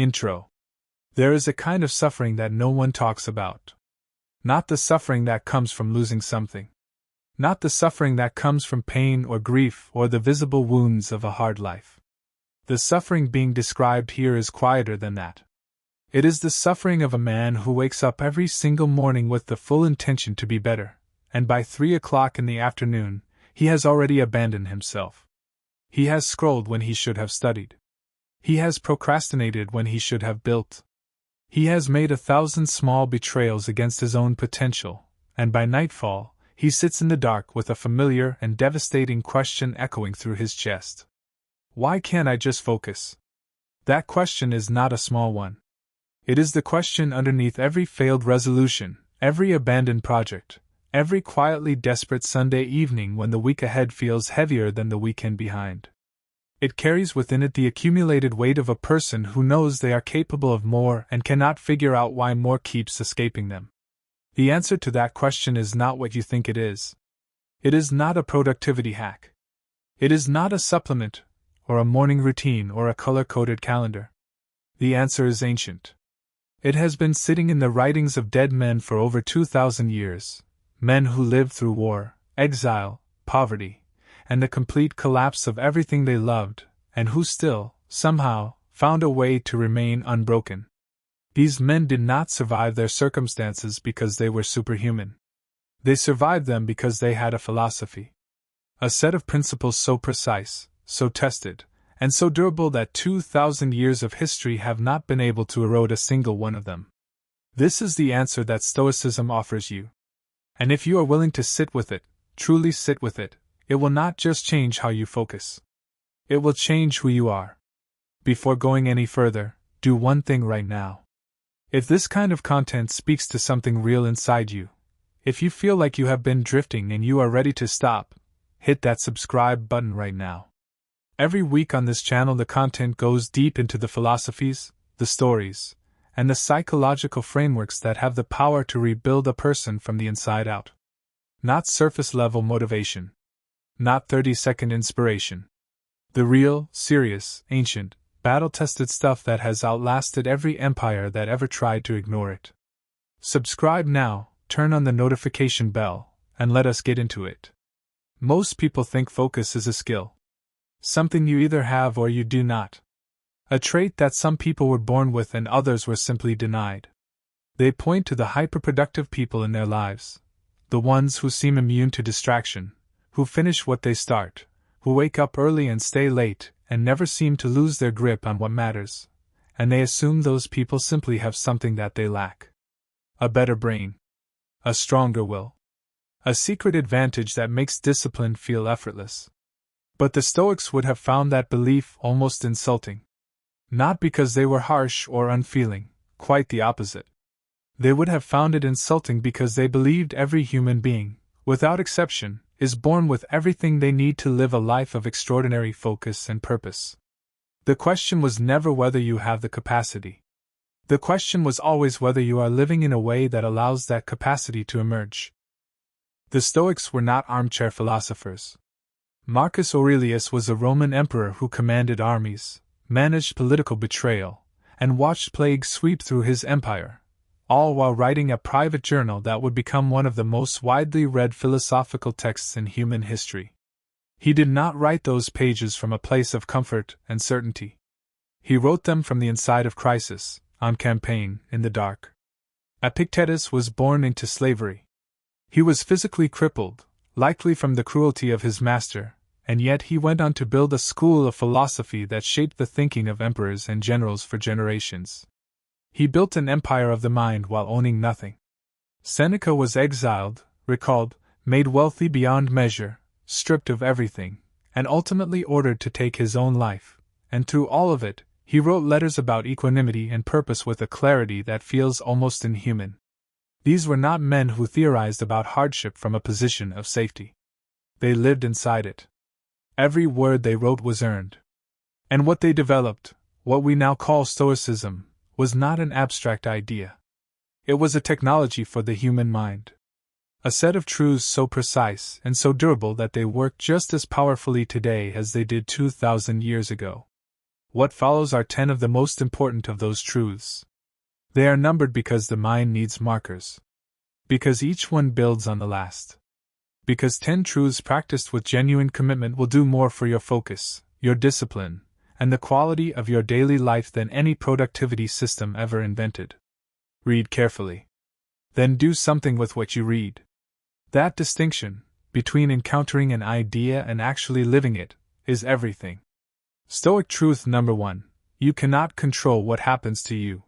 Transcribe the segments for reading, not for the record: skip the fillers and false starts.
Intro. There is a kind of suffering that no one talks about. Not the suffering that comes from losing something. Not the suffering that comes from pain or grief or the visible wounds of a hard life. The suffering being described here is quieter than that. It is the suffering of a man who wakes up every single morning with the full intention to be better, and by 3 o'clock in the afternoon, he has already abandoned himself. He has scrolled when he should have studied. He has procrastinated when he should have built. He has made 1,000 small betrayals against his own potential, and by nightfall, he sits in the dark with a familiar and devastating question echoing through his chest. Why can't I just focus? That question is not a small one. It is the question underneath every failed resolution, every abandoned project, every quietly desperate Sunday evening when the week ahead feels heavier than the weekend behind. It carries within it the accumulated weight of a person who knows they are capable of more and cannot figure out why more keeps escaping them. The answer to that question is not what you think it is. It is not a productivity hack. It is not a supplement, or a morning routine, or a color-coded calendar. The answer is ancient. It has been sitting in the writings of dead men for over 2,000 years, men who lived through war, exile, poverty, and the complete collapse of everything they loved, and who still, somehow, found a way to remain unbroken. These men did not survive their circumstances because they were superhuman. They survived them because they had a philosophy. A set of principles so precise, so tested, and so durable that 2,000 years of history have not been able to erode a single one of them. This is the answer that Stoicism offers you. And if you are willing to sit with it, truly sit with it, it will not just change how you focus. It will change who you are. Before going any further, do one thing right now. If this kind of content speaks to something real inside you, if you feel like you have been drifting and you are ready to stop, hit that subscribe button right now. Every week on this channel the content goes deep into the philosophies, the stories, and the psychological frameworks that have the power to rebuild a person from the inside out. Not surface-level motivation. Not 30-second inspiration. The real, serious, ancient, battle-tested stuff that has outlasted every empire that ever tried to ignore it. Subscribe now, turn on the notification bell, and let us get into it. Most people think focus is a skill. Something you either have or you do not. A trait that some people were born with and others were simply denied. They point to the hyperproductive people in their lives, the ones who seem immune to distraction, who finish what they start, who wake up early and stay late, and never seem to lose their grip on what matters, and they assume those people simply have something that they lack. A better brain. A stronger will. A secret advantage that makes discipline feel effortless. But the Stoics would have found that belief almost insulting. Not because they were harsh or unfeeling, quite the opposite. They would have found it insulting because they believed every human being, without exception, is born with everything they need to live a life of extraordinary focus and purpose. The question was never whether you have the capacity. The question was always whether you are living in a way that allows that capacity to emerge. The Stoics were not armchair philosophers. Marcus Aurelius was a Roman emperor who commanded armies, managed political betrayal, and watched plague sweep through his empire, all while writing a private journal that would become one of the most widely read philosophical texts in human history. He did not write those pages from a place of comfort and certainty. He wrote them from the inside of crisis, on campaign, in the dark. Epictetus was born into slavery. He was physically crippled, likely from the cruelty of his master, and yet he went on to build a school of philosophy that shaped the thinking of emperors and generals for generations. He built an empire of the mind while owning nothing. Seneca was exiled, recalled, made wealthy beyond measure, stripped of everything, and ultimately ordered to take his own life, and through all of it, he wrote letters about equanimity and purpose with a clarity that feels almost inhuman. These were not men who theorized about hardship from a position of safety. They lived inside it. Every word they wrote was earned. And what they developed, what we now call Stoicism, was not an abstract idea. It was a technology for the human mind. A set of truths so precise and so durable that they work just as powerfully today as they did 2,000 years ago. What follows are 10 of the most important of those truths. They are numbered because the mind needs markers. Because each one builds on the last. Because 10 truths practiced with genuine commitment will do more for your focus, your discipline, and the quality of your daily life than any productivity system ever invented. Read carefully. Then do something with what you read. That distinction, between encountering an idea and actually living it, is everything. Stoic truth number 1: you cannot control what happens to you.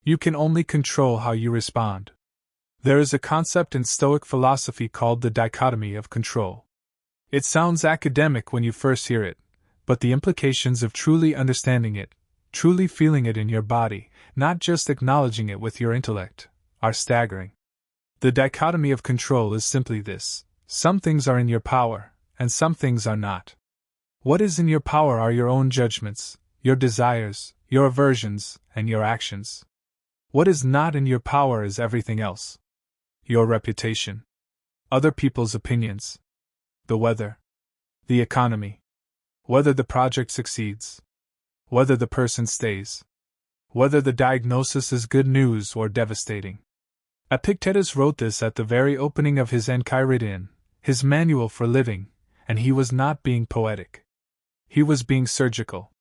You can only control how you respond. There is a concept in Stoic philosophy called the dichotomy of control. It sounds academic when you first hear it, but the implications of truly understanding it, truly feeling it in your body, not just acknowledging it with your intellect, are staggering. The dichotomy of control is simply this: some things are in your power, and some things are not. What is in your power are your own judgments, your desires, your aversions, and your actions. What is not in your power is everything else. Your reputation, other people's opinions, the weather, the economy, whether the project succeeds, whether the person stays, whether the diagnosis is good news or devastating. Epictetus wrote this at the very opening of his Enchiridion, his manual for living, and he was not being poetic. He was being surgical.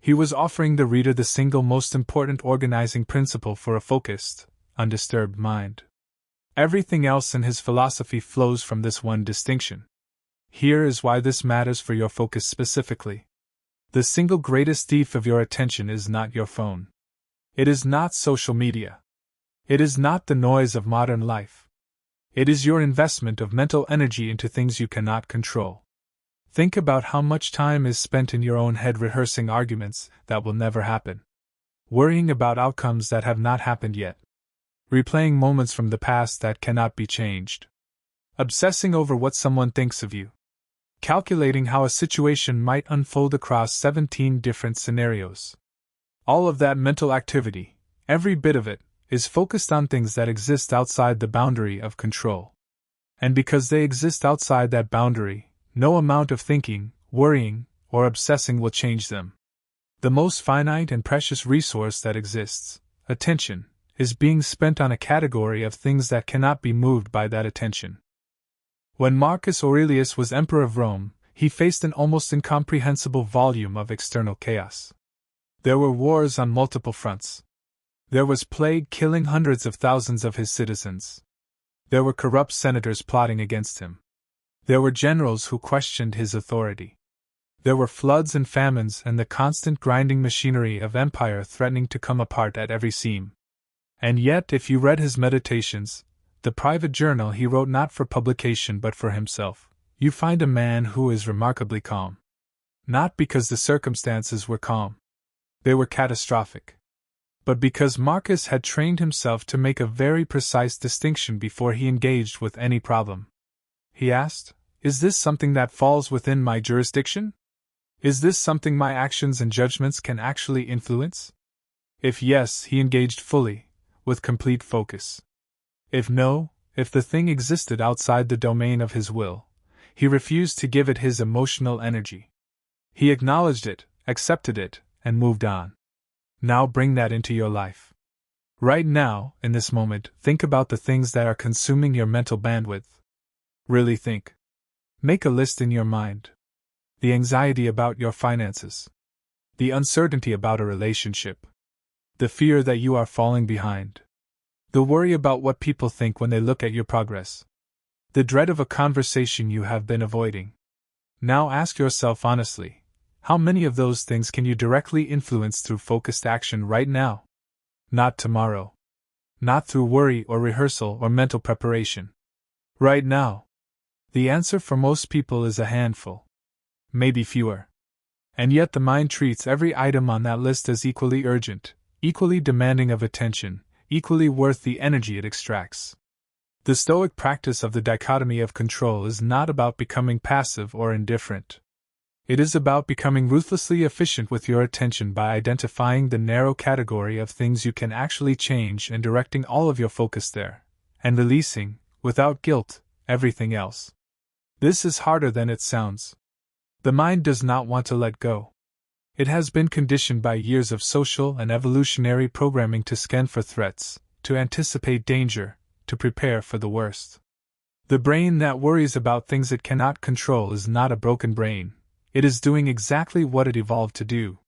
He was offering the reader the single most important organizing principle for a focused, undisturbed mind. Everything else in his philosophy flows from this one distinction. Here is why this matters for your focus specifically. The single greatest thief of your attention is not your phone. It is not social media. It is not the noise of modern life. It is your investment of mental energy into things you cannot control. Think about how much time is spent in your own head rehearsing arguments that will never happen. Worrying about outcomes that have not happened yet. Replaying moments from the past that cannot be changed. Obsessing over what someone thinks of you. Calculating how a situation might unfold across 17 different scenarios. All of that mental activity, every bit of it, is focused on things that exist outside the boundary of control. And because they exist outside that boundary, no amount of thinking, worrying, or obsessing will change them. The most finite and precious resource that exists, attention, is being spent on a category of things that cannot be moved by that attention. When Marcus Aurelius was emperor of Rome, he faced an almost incomprehensible volume of external chaos. There were wars on multiple fronts. There was plague killing hundreds of thousands of his citizens. There were corrupt senators plotting against him. There were generals who questioned his authority. There were floods and famines and the constant grinding machinery of empire threatening to come apart at every seam. And yet, if you read his Meditations, the private journal he wrote not for publication but for himself, you find a man who is remarkably calm. Not because the circumstances were calm. They were catastrophic. But because Marcus had trained himself to make a very precise distinction before he engaged with any problem. He asked, "Is this something that falls within my jurisdiction? Is this something my actions and judgments can actually influence?" If yes, he engaged fully, with complete focus. If no, if the thing existed outside the domain of his will, he refused to give it his emotional energy. He acknowledged it, accepted it, and moved on. Now bring that into your life. Right now, in this moment, think about the things that are consuming your mental bandwidth. Really think. Make a list in your mind. The anxiety about your finances. The uncertainty about a relationship. The fear that you are falling behind. The worry about what people think when they look at your progress. The dread of a conversation you have been avoiding. Now ask yourself honestly, how many of those things can you directly influence through focused action right now? Not tomorrow. Not through worry or rehearsal or mental preparation. Right now. The answer for most people is a handful. Maybe fewer. And yet the mind treats every item on that list as equally urgent, equally demanding of attention, equally worth the energy it extracts. The Stoic practice of the dichotomy of control is not about becoming passive or indifferent. It is about becoming ruthlessly efficient with your attention by identifying the narrow category of things you can actually change and directing all of your focus there, and releasing, without guilt, everything else. This is harder than it sounds. The mind does not want to let go. It has been conditioned by years of social and evolutionary programming to scan for threats, to anticipate danger, to prepare for the worst. The brain that worries about things it cannot control is not a broken brain. It is doing exactly what it evolved to do.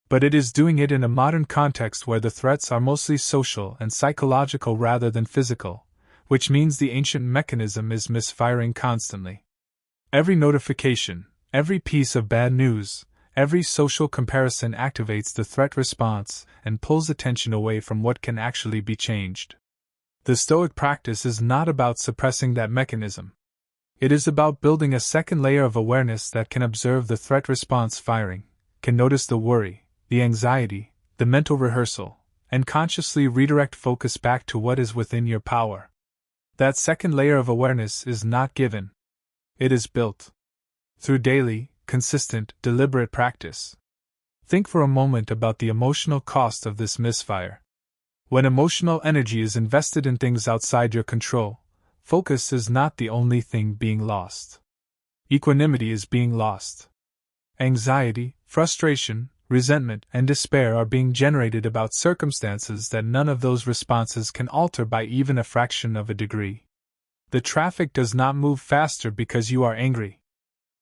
But it is doing it in a modern context where the threats are mostly social and psychological rather than physical, which means the ancient mechanism is misfiring constantly. Every notification, every piece of bad news, every social comparison activates the threat response and pulls attention away from what can actually be changed. The Stoic practice is not about suppressing that mechanism. It is about building a second layer of awareness that can observe the threat response firing, can notice the worry, the anxiety, the mental rehearsal, and consciously redirect focus back to what is within your power. That second layer of awareness is not given. It is built. Through daily, consistent, deliberate practice. Think for a moment about the emotional cost of this misfire. When emotional energy is invested in things outside your control, focus is not the only thing being lost. Equanimity is being lost. Anxiety, frustration, resentment, and despair are being generated about circumstances that none of those responses can alter by even a fraction of a degree. The traffic does not move faster because you are angry.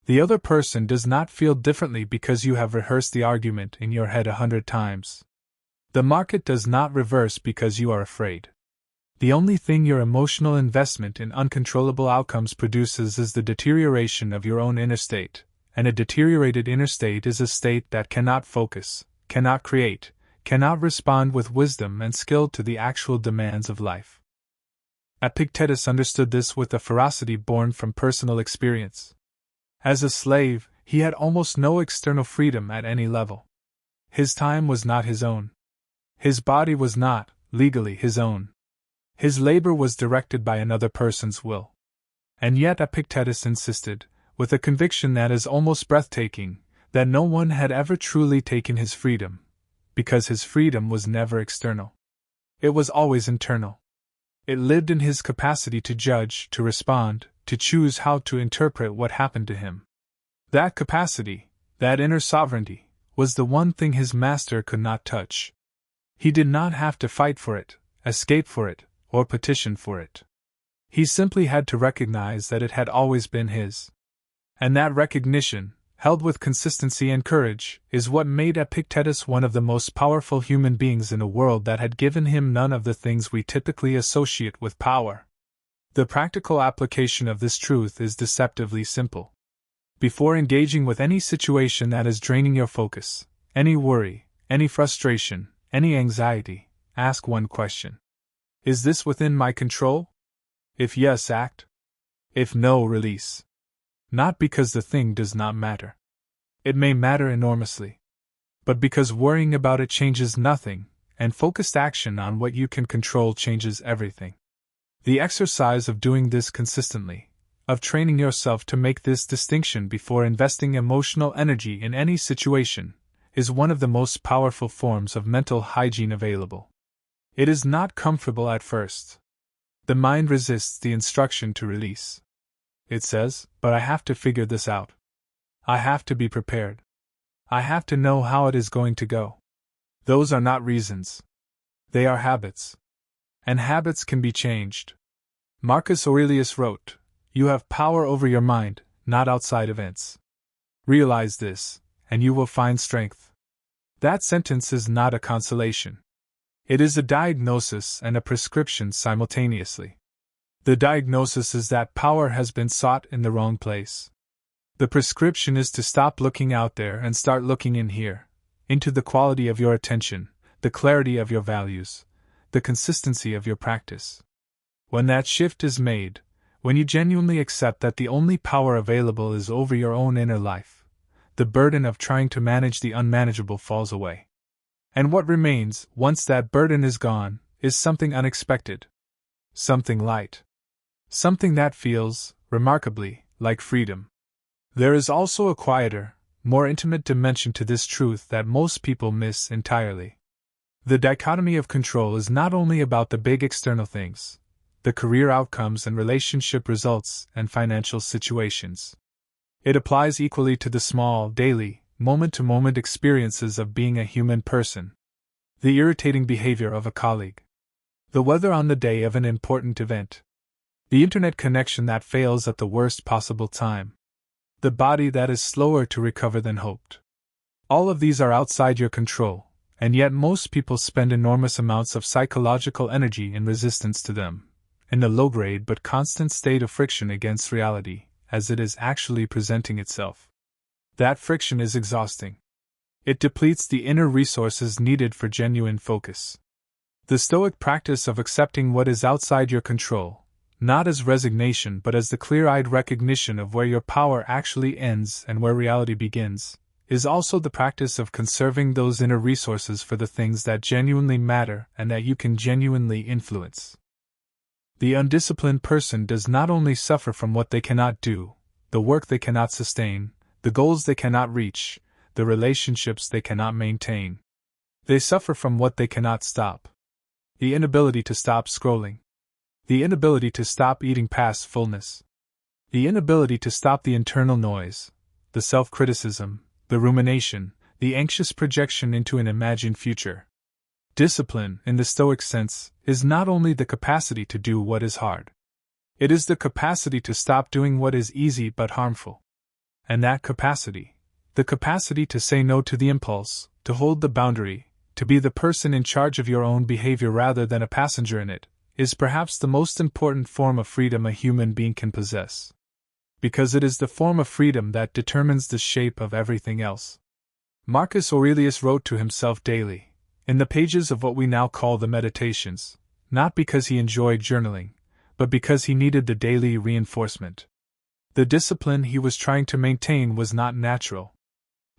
The other person does not feel differently because you have rehearsed the argument in your head 100 times. The market does not reverse because you are afraid. The only thing your emotional investment in uncontrollable outcomes produces is the deterioration of your own inner state, and a deteriorated inner state is a state that cannot focus, cannot create, cannot respond with wisdom and skill to the actual demands of life. Epictetus understood this with a ferocity born from personal experience. As a slave, he had almost no external freedom at any level. His time was not his own. His body was not, legally, his own. His labor was directed by another person's will. And yet Epictetus insisted, with a conviction that is almost breathtaking, that no one had ever truly taken his freedom, because his freedom was never external. It was always internal. It lived in his capacity to judge, to respond, to choose how to interpret what happened to him. That capacity, that inner sovereignty, was the one thing his master could not touch. He did not have to fight for it, escape for it, or petition for it. He simply had to recognize that it had always been his. And that recognition, held with consistency and courage, is what made Epictetus one of the most powerful human beings in a world that had given him none of the things we typically associate with power. The practical application of this truth is deceptively simple. Before engaging with any situation that is draining your focus, any worry, any frustration, any anxiety, ask one question. Is this within my control? If yes, act. If no, release. Not because the thing does not matter. It may matter enormously. But because worrying about it changes nothing, and focused action on what you can control changes everything. The exercise of doing this consistently, of training yourself to make this distinction before investing emotional energy in any situation, is one of the most powerful forms of mental hygiene available. It is not comfortable at first. The mind resists the instruction to release. It says, but I have to figure this out. I have to be prepared. I have to know how it is going to go. Those are not reasons. They are habits. And habits can be changed. Marcus Aurelius wrote, "You have power over your mind, not outside events. Realize this, and you will find strength." That sentence is not a consolation. It is a diagnosis and a prescription simultaneously. The diagnosis is that power has been sought in the wrong place. The prescription is to stop looking out there and start looking in here, into the quality of your attention, the clarity of your values, the consistency of your practice. When that shift is made, when you genuinely accept that the only power available is over your own inner life, the burden of trying to manage the unmanageable falls away. And what remains, once that burden is gone, is something unexpected. Something light. Something that feels, remarkably, like freedom. There is also a quieter, more intimate dimension to this truth that most people miss entirely. The dichotomy of control is not only about the big external things, the career outcomes and relationship results and financial situations. It applies equally to the small, daily, moment-to-moment experiences of being a human person. The irritating behavior of a colleague. The weather on the day of an important event. The internet connection that fails at the worst possible time. The body that is slower to recover than hoped. All of these are outside your control, and yet most people spend enormous amounts of psychological energy in resistance to them, in the low-grade but constant state of friction against reality, as it is actually presenting itself. That friction is exhausting. It depletes the inner resources needed for genuine focus. The Stoic practice of accepting what is outside your control, not as resignation but as the clear-eyed recognition of where your power actually ends and where reality begins, is also the practice of conserving those inner resources for the things that genuinely matter and that you can genuinely influence. The undisciplined person does not only suffer from what they cannot do, the work they cannot sustain, the goals they cannot reach, the relationships they cannot maintain. They suffer from what they cannot stop. The inability to stop scrolling. The inability to stop eating past fullness. The inability to stop the internal noise, the self-criticism, the rumination, the anxious projection into an imagined future. Discipline, in the Stoic sense, is not only the capacity to do what is hard. It is the capacity to stop doing what is easy but harmful. And that capacity, the capacity to say no to the impulse, to hold the boundary, to be the person in charge of your own behavior rather than a passenger in it, is perhaps the most important form of freedom a human being can possess. Because it is the form of freedom that determines the shape of everything else. Marcus Aurelius wrote to himself daily, in the pages of what we now call the Meditations, not because he enjoyed journaling, but because he needed the daily reinforcement. The discipline he was trying to maintain was not natural.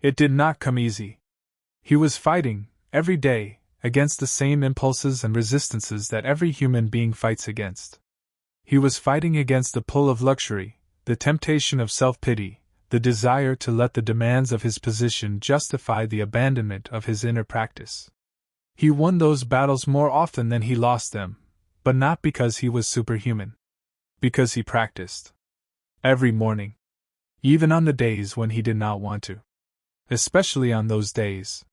It did not come easy. He was fighting, every day, against the same impulses and resistances that every human being fights against. He was fighting against the pull of luxury, the temptation of self-pity, the desire to let the demands of his position justify the abandonment of his inner practice. He won those battles more often than he lost them, but not because he was superhuman. Because he practiced. Every morning. Even on the days when he did not want to. Especially on those days.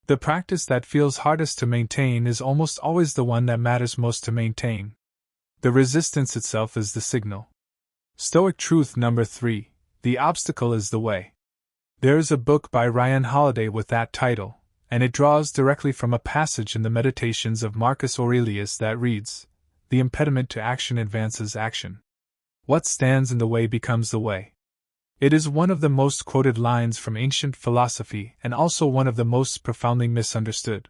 The practice that feels hardest to maintain is almost always the one that matters most to maintain. The resistance itself is the signal. Stoic truth number 3, the obstacle is the way. There is a book by Ryan Holiday with that title, and it draws directly from a passage in the Meditations of Marcus Aurelius that reads, "The impediment to action advances action. What stands in the way becomes the way." It is one of the most quoted lines from ancient philosophy and also one of the most profoundly misunderstood.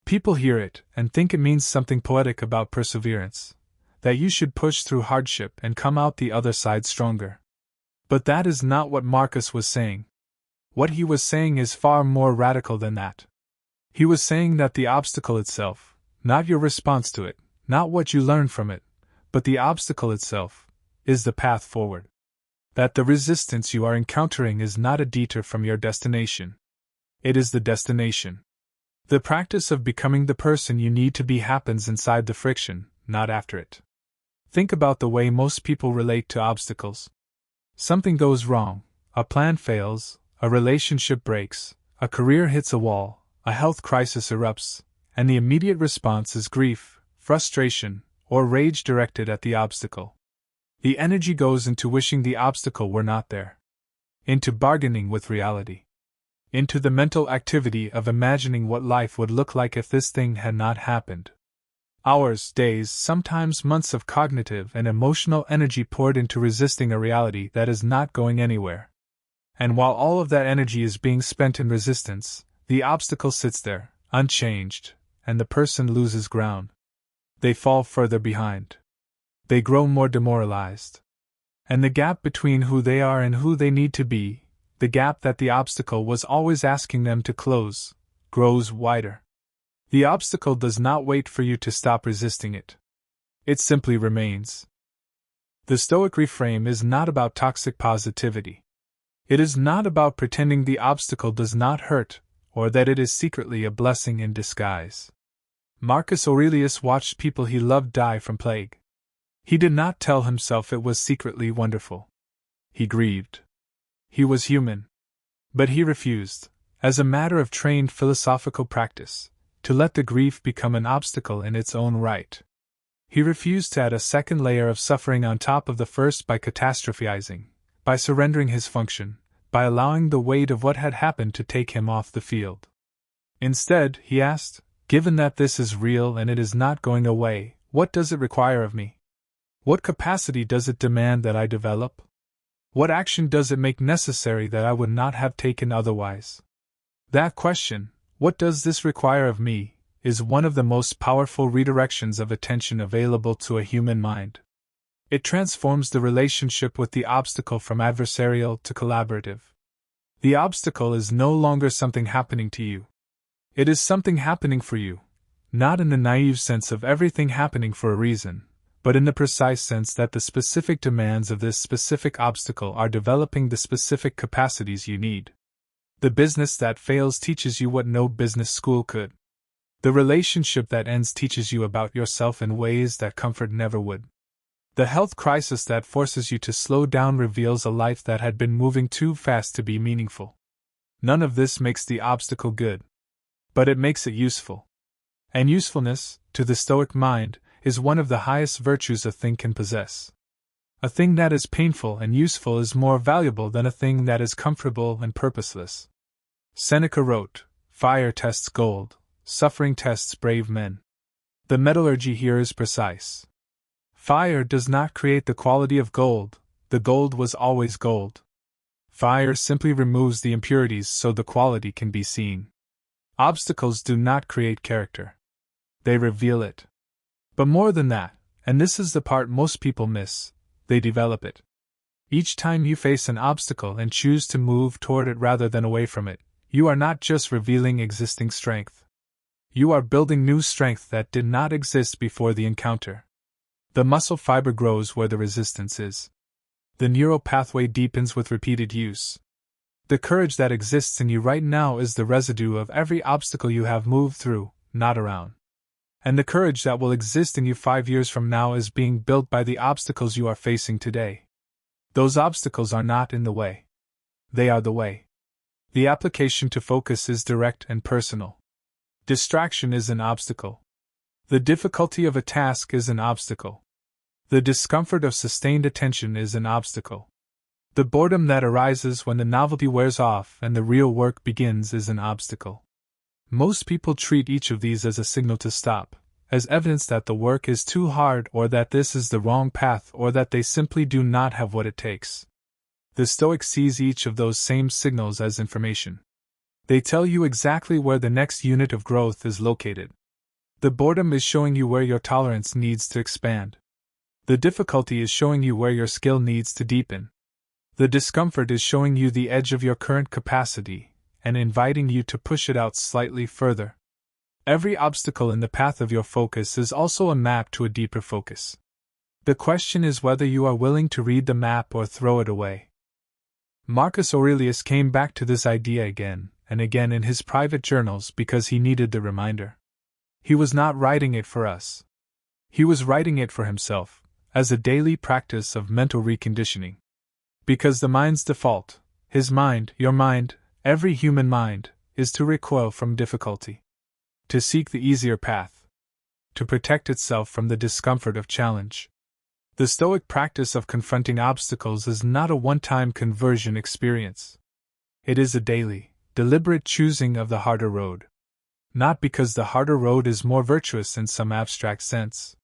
People hear it and think it means something poetic about perseverance, that you should push through hardship and come out the other side stronger. But that is not what Marcus was saying. What he was saying is far more radical than that. He was saying that the obstacle itself, not your response to it, not what you learn from it, but the obstacle itself, is the path forward. That the resistance you are encountering is not a detour from your destination. It is the destination. The practice of becoming the person you need to be happens inside the friction, not after it. Think about the way most people relate to obstacles. Something goes wrong, a plan fails, a relationship breaks, a career hits a wall, a health crisis erupts, and the immediate response is grief, frustration, or rage directed at the obstacle. The energy goes into wishing the obstacle were not there. Into bargaining with reality. Into the mental activity of imagining what life would look like if this thing had not happened. Hours, days, sometimes months of cognitive and emotional energy poured into resisting a reality that is not going anywhere. And while all of that energy is being spent in resistance, the obstacle sits there, unchanged, and the person loses ground. They fall further behind. They grow more demoralized. And the gap between who they are and who they need to be, the gap that the obstacle was always asking them to close, grows wider. The obstacle does not wait for you to stop resisting it. It simply remains. The Stoic reframe is not about toxic positivity. It is not about pretending the obstacle does not hurt, or that it is secretly a blessing in disguise. Marcus Aurelius watched people he loved die from plague. He did not tell himself it was secretly wonderful. He grieved. He was human. But he refused, as a matter of trained philosophical practice, to let the grief become an obstacle in its own right. He refused to add a second layer of suffering on top of the first by catastrophizing, by surrendering his function, by allowing the weight of what had happened to take him off the field. Instead, he asked, given that this is real and it is not going away, what does it require of me? What capacity does it demand that I develop? What action does it make necessary that I would not have taken otherwise? That question, what does this require of me, is one of the most powerful redirections of attention available to a human mind. It transforms the relationship with the obstacle from adversarial to collaborative. The obstacle is no longer something happening to you. It is something happening for you, not in the naive sense of everything happening for a reason, but in the precise sense that the specific demands of this specific obstacle are developing the specific capacities you need. The business that fails teaches you what no business school could. The relationship that ends teaches you about yourself in ways that comfort never would. The health crisis that forces you to slow down reveals a life that had been moving too fast to be meaningful. None of this makes the obstacle good. But it makes it useful. And usefulness, to the Stoic mind, is one of the highest virtues a thing can possess. A thing that is painful and useful is more valuable than a thing that is comfortable and purposeless. Seneca wrote, "Fire tests gold, suffering tests brave men." The metallurgy here is precise. Fire does not create the quality of gold, the gold was always gold. Fire simply removes the impurities so the quality can be seen. Obstacles do not create character. They reveal it. But more than that, and this is the part most people miss, they develop it. Each time you face an obstacle and choose to move toward it rather than away from it, you are not just revealing existing strength. You are building new strength that did not exist before the encounter. The muscle fiber grows where the resistance is. The neural pathway deepens with repeated use. The courage that exists in you right now is the residue of every obstacle you have moved through, not around. And the courage that will exist in you 5 years from now is being built by the obstacles you are facing today. Those obstacles are not in the way. They are the way. The application to focus is direct and personal. Distraction is an obstacle. The difficulty of a task is an obstacle. The discomfort of sustained attention is an obstacle. The boredom that arises when the novelty wears off and the real work begins is an obstacle. Most people treat each of these as a signal to stop, as evidence that the work is too hard or that this is the wrong path or that they simply do not have what it takes. The Stoic sees each of those same signals as information. They tell you exactly where the next unit of growth is located. The boredom is showing you where your tolerance needs to expand. The difficulty is showing you where your skill needs to deepen. The discomfort is showing you the edge of your current capacity and inviting you to push it out slightly further. Every obstacle in the path of your focus is also a map to a deeper focus. The question is whether you are willing to read the map or throw it away. Marcus Aurelius came back to this idea again and again in his private journals because he needed the reminder. He was not writing it for us. He was writing it for himself, as a daily practice of mental reconditioning. Because the mind's default, his mind, your mind, every human mind, is to recoil from difficulty. To seek the easier path. To protect itself from the discomfort of challenge. The Stoic practice of confronting obstacles is not a one-time conversion experience. It is a daily, deliberate choosing of the harder road. Not because the harder road is more virtuous in some abstract sense,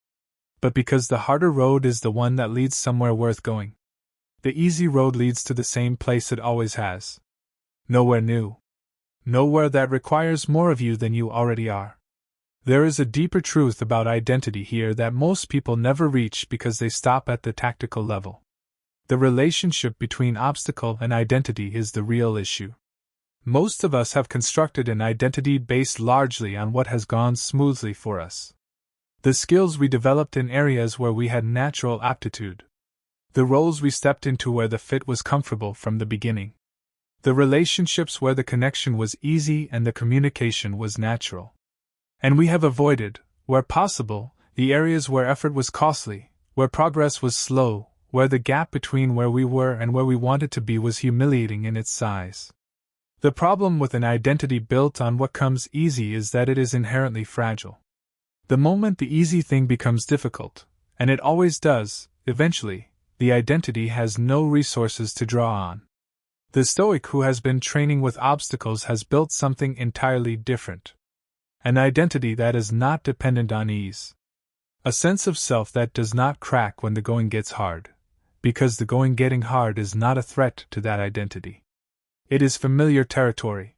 but because the harder road is the one that leads somewhere worth going. The easy road leads to the same place it always has. Nowhere new. Nowhere that requires more of you than you already are. There is a deeper truth about identity here that most people never reach because they stop at the tactical level. The relationship between obstacle and identity is the real issue. Most of us have constructed an identity based largely on what has gone smoothly for us. The skills we developed in areas where we had natural aptitude. The roles we stepped into where the fit was comfortable from the beginning. The relationships where the connection was easy and the communication was natural. And we have avoided, where possible, the areas where effort was costly, where progress was slow, where the gap between where we were and where we wanted to be was humiliating in its size. The problem with an identity built on what comes easy is that it is inherently fragile. The moment the easy thing becomes difficult, and it always does, eventually, the identity has no resources to draw on. The Stoic who has been training with obstacles has built something entirely different. An identity that is not dependent on ease. A sense of self that does not crack when the going gets hard, because the going getting hard is not a threat to that identity. It is familiar territory.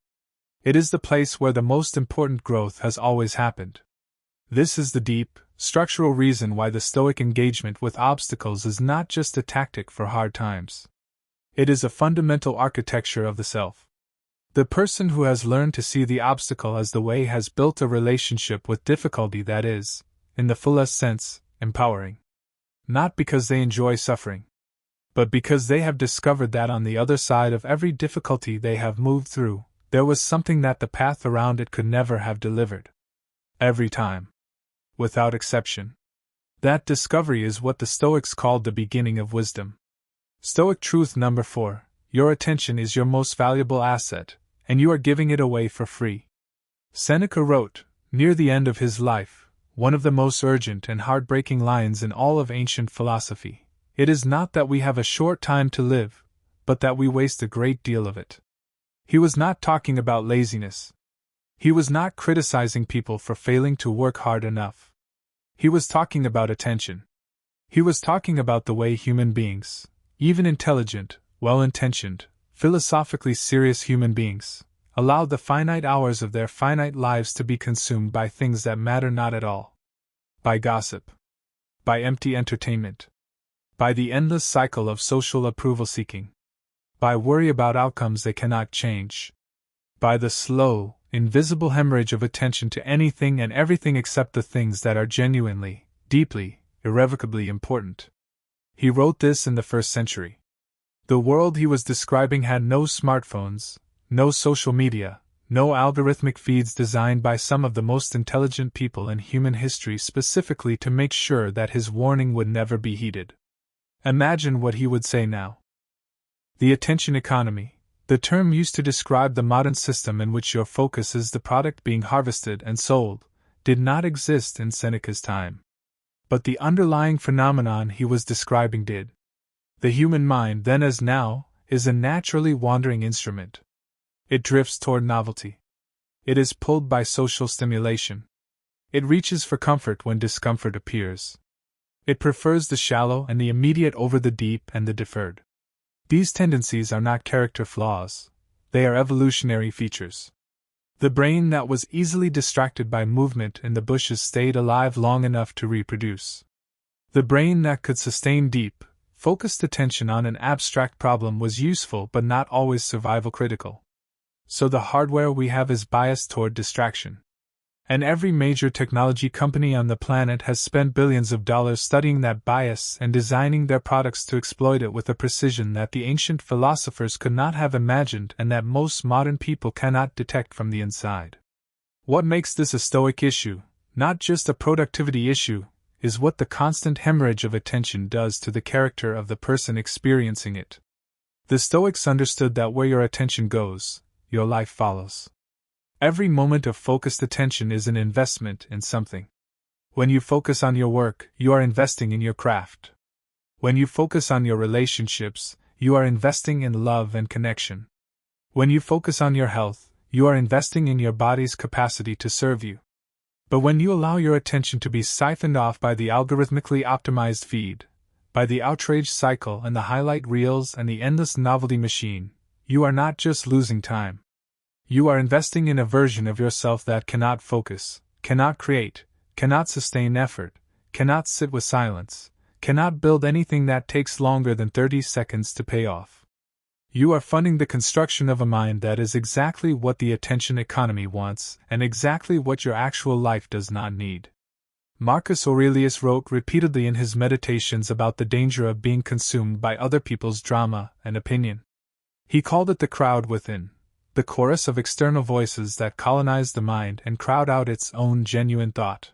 It is the place where the most important growth has always happened. This is the deep, structural reason why the Stoic engagement with obstacles is not just a tactic for hard times. It is a fundamental architecture of the self. The person who has learned to see the obstacle as the way has built a relationship with difficulty that is, in the fullest sense, empowering. Not because they enjoy suffering, but because they have discovered that on the other side of every difficulty they have moved through, there was something that the path around it could never have delivered. Every time. Without exception. That discovery is what the Stoics called the beginning of wisdom. Stoic truth number 4, your attention is your most valuable asset, and you are giving it away for free. Seneca wrote, near the end of his life, one of the most urgent and heartbreaking lines in all of ancient philosophy. It is not that we have a short time to live, but that we waste a great deal of it. He was not talking about laziness. He was not criticizing people for failing to work hard enough. He was talking about attention. He was talking about the way human beings, even intelligent, well-intentioned, philosophically serious human beings, allow the finite hours of their finite lives to be consumed by things that matter not at all. By gossip. By empty entertainment. By the endless cycle of social approval seeking. By worry about outcomes they cannot change. By the slow, invisible hemorrhage of attention to anything and everything except the things that are genuinely, deeply, irrevocably important. He wrote this in the 1st century. The world he was describing had no smartphones, no social media, no algorithmic feeds designed by some of the most intelligent people in human history specifically to make sure that his warning would never be heeded. Imagine what he would say now. The attention economy, the term used to describe the modern system in which your focus is the product being harvested and sold, did not exist in Seneca's time. But the underlying phenomenon he was describing did. The human mind, then as now, is a naturally wandering instrument. It drifts toward novelty. It is pulled by social stimulation. It reaches for comfort when discomfort appears. It prefers the shallow and the immediate over the deep and the deferred. These tendencies are not character flaws, they are evolutionary features. The brain that was easily distracted by movement in the bushes stayed alive long enough to reproduce. The brain that could sustain deep, focused attention on an abstract problem was useful but not always survival critical. So the hardware we have is biased toward distraction. And every major technology company on the planet has spent billions of dollars studying that bias and designing their products to exploit it with a precision that the ancient philosophers could not have imagined and that most modern people cannot detect from the inside. What makes this a Stoic issue, not just a productivity issue, is what the constant hemorrhage of attention does to the character of the person experiencing it. The Stoics understood that where your attention goes, your life follows. Every moment of focused attention is an investment in something. When you focus on your work, you are investing in your craft. When you focus on your relationships, you are investing in love and connection. When you focus on your health, you are investing in your body's capacity to serve you. But when you allow your attention to be siphoned off by the algorithmically optimized feed, by the outrage cycle and the highlight reels and the endless novelty machine, you are not just losing time. You are investing in a version of yourself that cannot focus, cannot create, cannot sustain effort, cannot sit with silence, cannot build anything that takes longer than 30 seconds to pay off. You are funding the construction of a mind that is exactly what the attention economy wants and exactly what your actual life does not need. Marcus Aurelius wrote repeatedly in his meditations about the danger of being consumed by other people's drama and opinion. He called it the crowd within. The chorus of external voices that colonize the mind and crowd out its own genuine thought.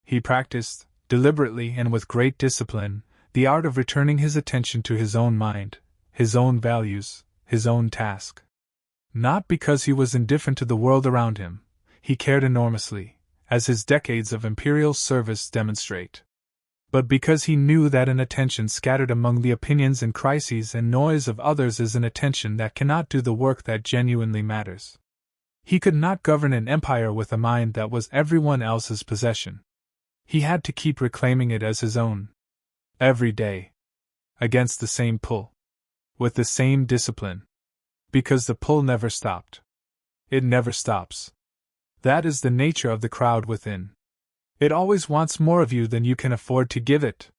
He practiced, deliberately and with great discipline, the art of returning his attention to his own mind, his own values, his own task. Not because he was indifferent to the world around him, he cared enormously, as his decades of imperial service demonstrate. But because he knew that an attention scattered among the opinions and crises and noise of others is an attention that cannot do the work that genuinely matters. He could not govern an empire with a mind that was everyone else's possession. He had to keep reclaiming it as his own. Every day. Against the same pull. With the same discipline. Because the pull never stopped. It never stops. That is the nature of the crowd within. It always wants more of you than you can afford to give it.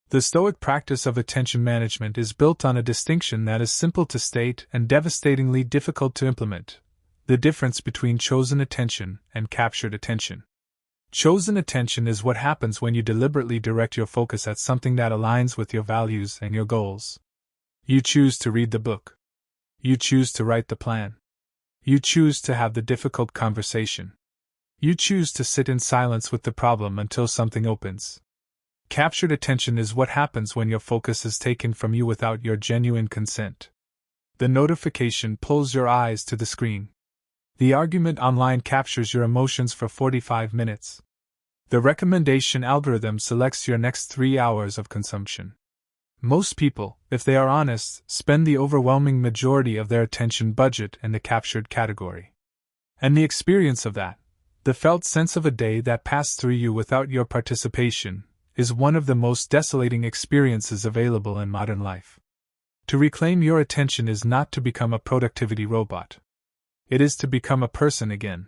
The Stoic practice of attention management is built on a distinction that is simple to state and devastatingly difficult to implement: the difference between chosen attention and captured attention. Chosen attention is what happens when you deliberately direct your focus at something that aligns with your values and your goals. You choose to read the book. You choose to write the plan. You choose to have the difficult conversation. You choose to sit in silence with the problem until something opens. Captured attention is what happens when your focus is taken from you without your genuine consent. The notification pulls your eyes to the screen. The argument online captures your emotions for 45 minutes. The recommendation algorithm selects your next 3 hours of consumption. Most people, if they are honest, spend the overwhelming majority of their attention budget in the captured category. And the experience of that, the felt sense of a day that passed through you without your participation, is one of the most desolating experiences available in modern life. To reclaim your attention is not to become a productivity robot. It is to become a person again.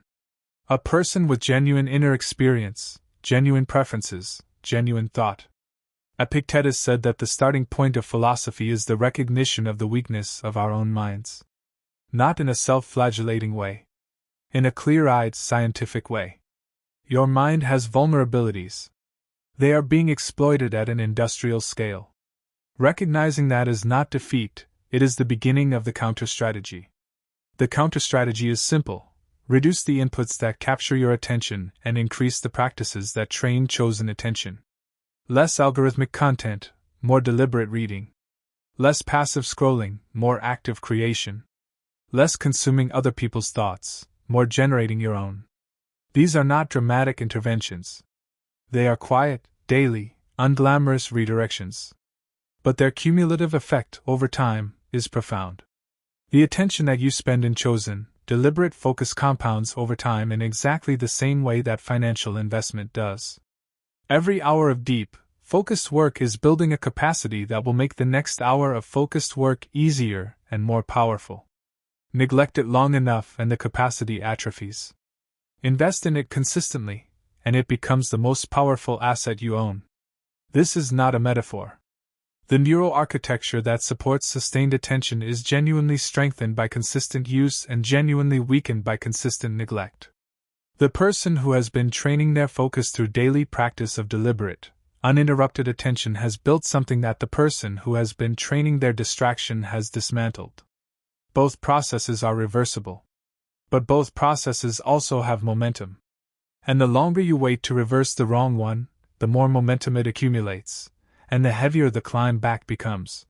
A person with genuine inner experience, genuine preferences, genuine thought. Epictetus said that the starting point of philosophy is the recognition of the weakness of our own minds. Not in a self-flagellating way. In a clear-eyed, scientific way. Your mind has vulnerabilities. They are being exploited at an industrial scale. Recognizing that is not defeat, it is the beginning of the counter-strategy. The counter-strategy is simple: reduce the inputs that capture your attention and increase the practices that train chosen attention. Less algorithmic content, more deliberate reading. Less passive scrolling, more active creation. Less consuming other people's thoughts, more generating your own. These are not dramatic interventions. They are quiet, daily, unglamorous redirections. But their cumulative effect over time is profound. The attention that you spend in chosen, deliberate focus compounds over time in exactly the same way that financial investment does. Every hour of deep, focused work is building a capacity that will make the next hour of focused work easier and more powerful. Neglect it long enough and the capacity atrophies. Invest in it consistently, and it becomes the most powerful asset you own. This is not a metaphor. The neural architecture that supports sustained attention is genuinely strengthened by consistent use and genuinely weakened by consistent neglect. The person who has been training their focus through daily practice of deliberate, uninterrupted attention has built something that the person who has been training their distraction has dismantled. Both processes are reversible. But both processes also have momentum. And the longer you wait to reverse the wrong one, the more momentum it accumulates, and the heavier the climb back becomes.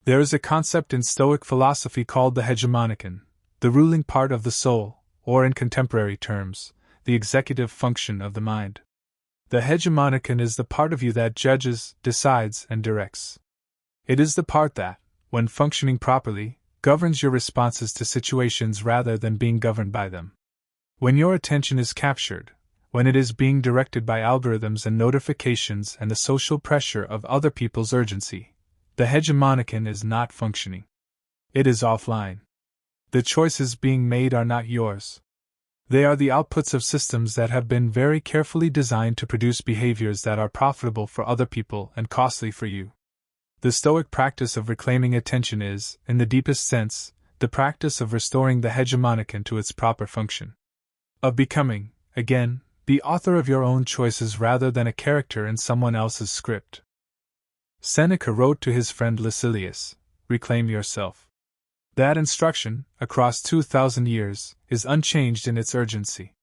There is a concept in Stoic philosophy called the hegemonikon, the ruling part of the soul, or in contemporary terms, the executive function of the mind. The hegemonikon is the part of you that judges, decides, and directs. It is the part that, when functioning properly, governs your responses to situations rather than being governed by them. When your attention is captured, when it is being directed by algorithms and notifications and the social pressure of other people's urgency, the hegemonikon is not functioning. It is offline. The choices being made are not yours. They are the outputs of systems that have been very carefully designed to produce behaviors that are profitable for other people and costly for you. The Stoic practice of reclaiming attention is, in the deepest sense, the practice of restoring the hegemonikon to its proper function. Of becoming, again, the author of your own choices rather than a character in someone else's script. Seneca wrote to his friend Lucilius, "Reclaim yourself." That instruction, across 2,000 years, is unchanged in its urgency.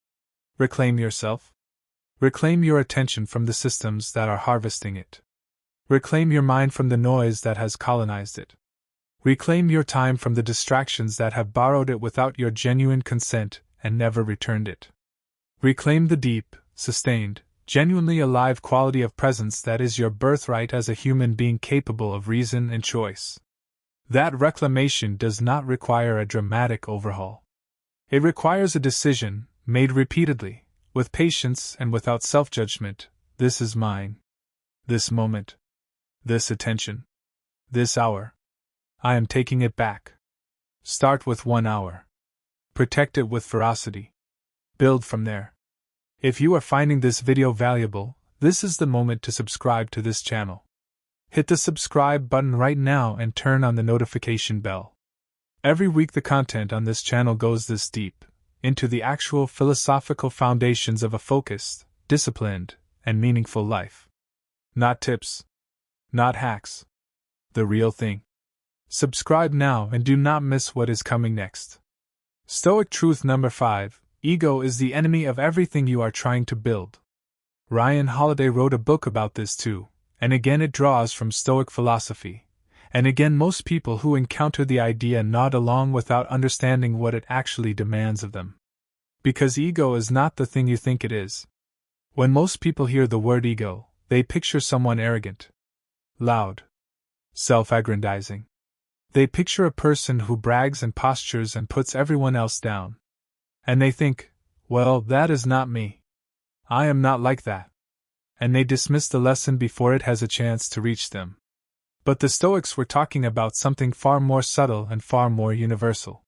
Reclaim yourself. Reclaim your attention from the systems that are harvesting it. Reclaim your mind from the noise that has colonized it. Reclaim your time from the distractions that have borrowed it without your genuine consent and never returned it. Reclaim the deep, sustained, genuinely alive quality of presence that is your birthright as a human being capable of reason and choice. That reclamation does not require a dramatic overhaul. It requires a decision, made repeatedly, with patience and without self-judgment. This is mine. This moment. This attention. This hour. I am taking it back. Start with 1 hour. Protect it with ferocity. Build from there. If you are finding this video valuable, this is the moment to subscribe to this channel. Hit the subscribe button right now and turn on the notification bell. Every week the content on this channel goes this deep, into the actual philosophical foundations of a focused, disciplined, and meaningful life. Not tips. Not hacks. The real thing. Subscribe now and do not miss what is coming next. Stoic truth number 5. Ego is the enemy of everything you are trying to build. Ryan Holiday wrote a book about this too, and again it draws from Stoic philosophy, and again most people who encounter the idea nod along without understanding what it actually demands of them. Because ego is not the thing you think it is. When most people hear the word ego, they picture someone arrogant, loud, self-aggrandizing. They picture a person who brags and postures and puts everyone else down. And they think, well, that is not me. I am not like that. And they dismiss the lesson before it has a chance to reach them. But the Stoics were talking about something far more subtle and far more universal.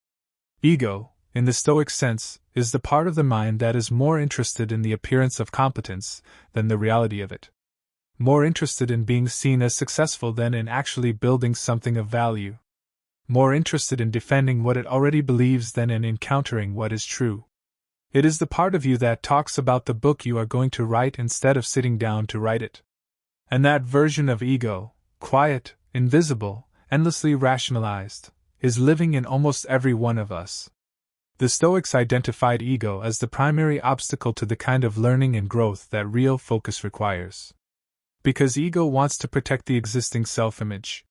Ego, in the Stoic sense, is the part of the mind that is more interested in the appearance of competence than the reality of it. More interested in being seen as successful than in actually building something of value. More interested in defending what it already believes than in encountering what is true. It is the part of you that talks about the book you are going to write instead of sitting down to write it. And that version of ego, quiet, invisible, endlessly rationalized, is living in almost every one of us. The Stoics identified ego as the primary obstacle to the kind of learning and growth that real focus requires. Because ego wants to protect the existing self-image.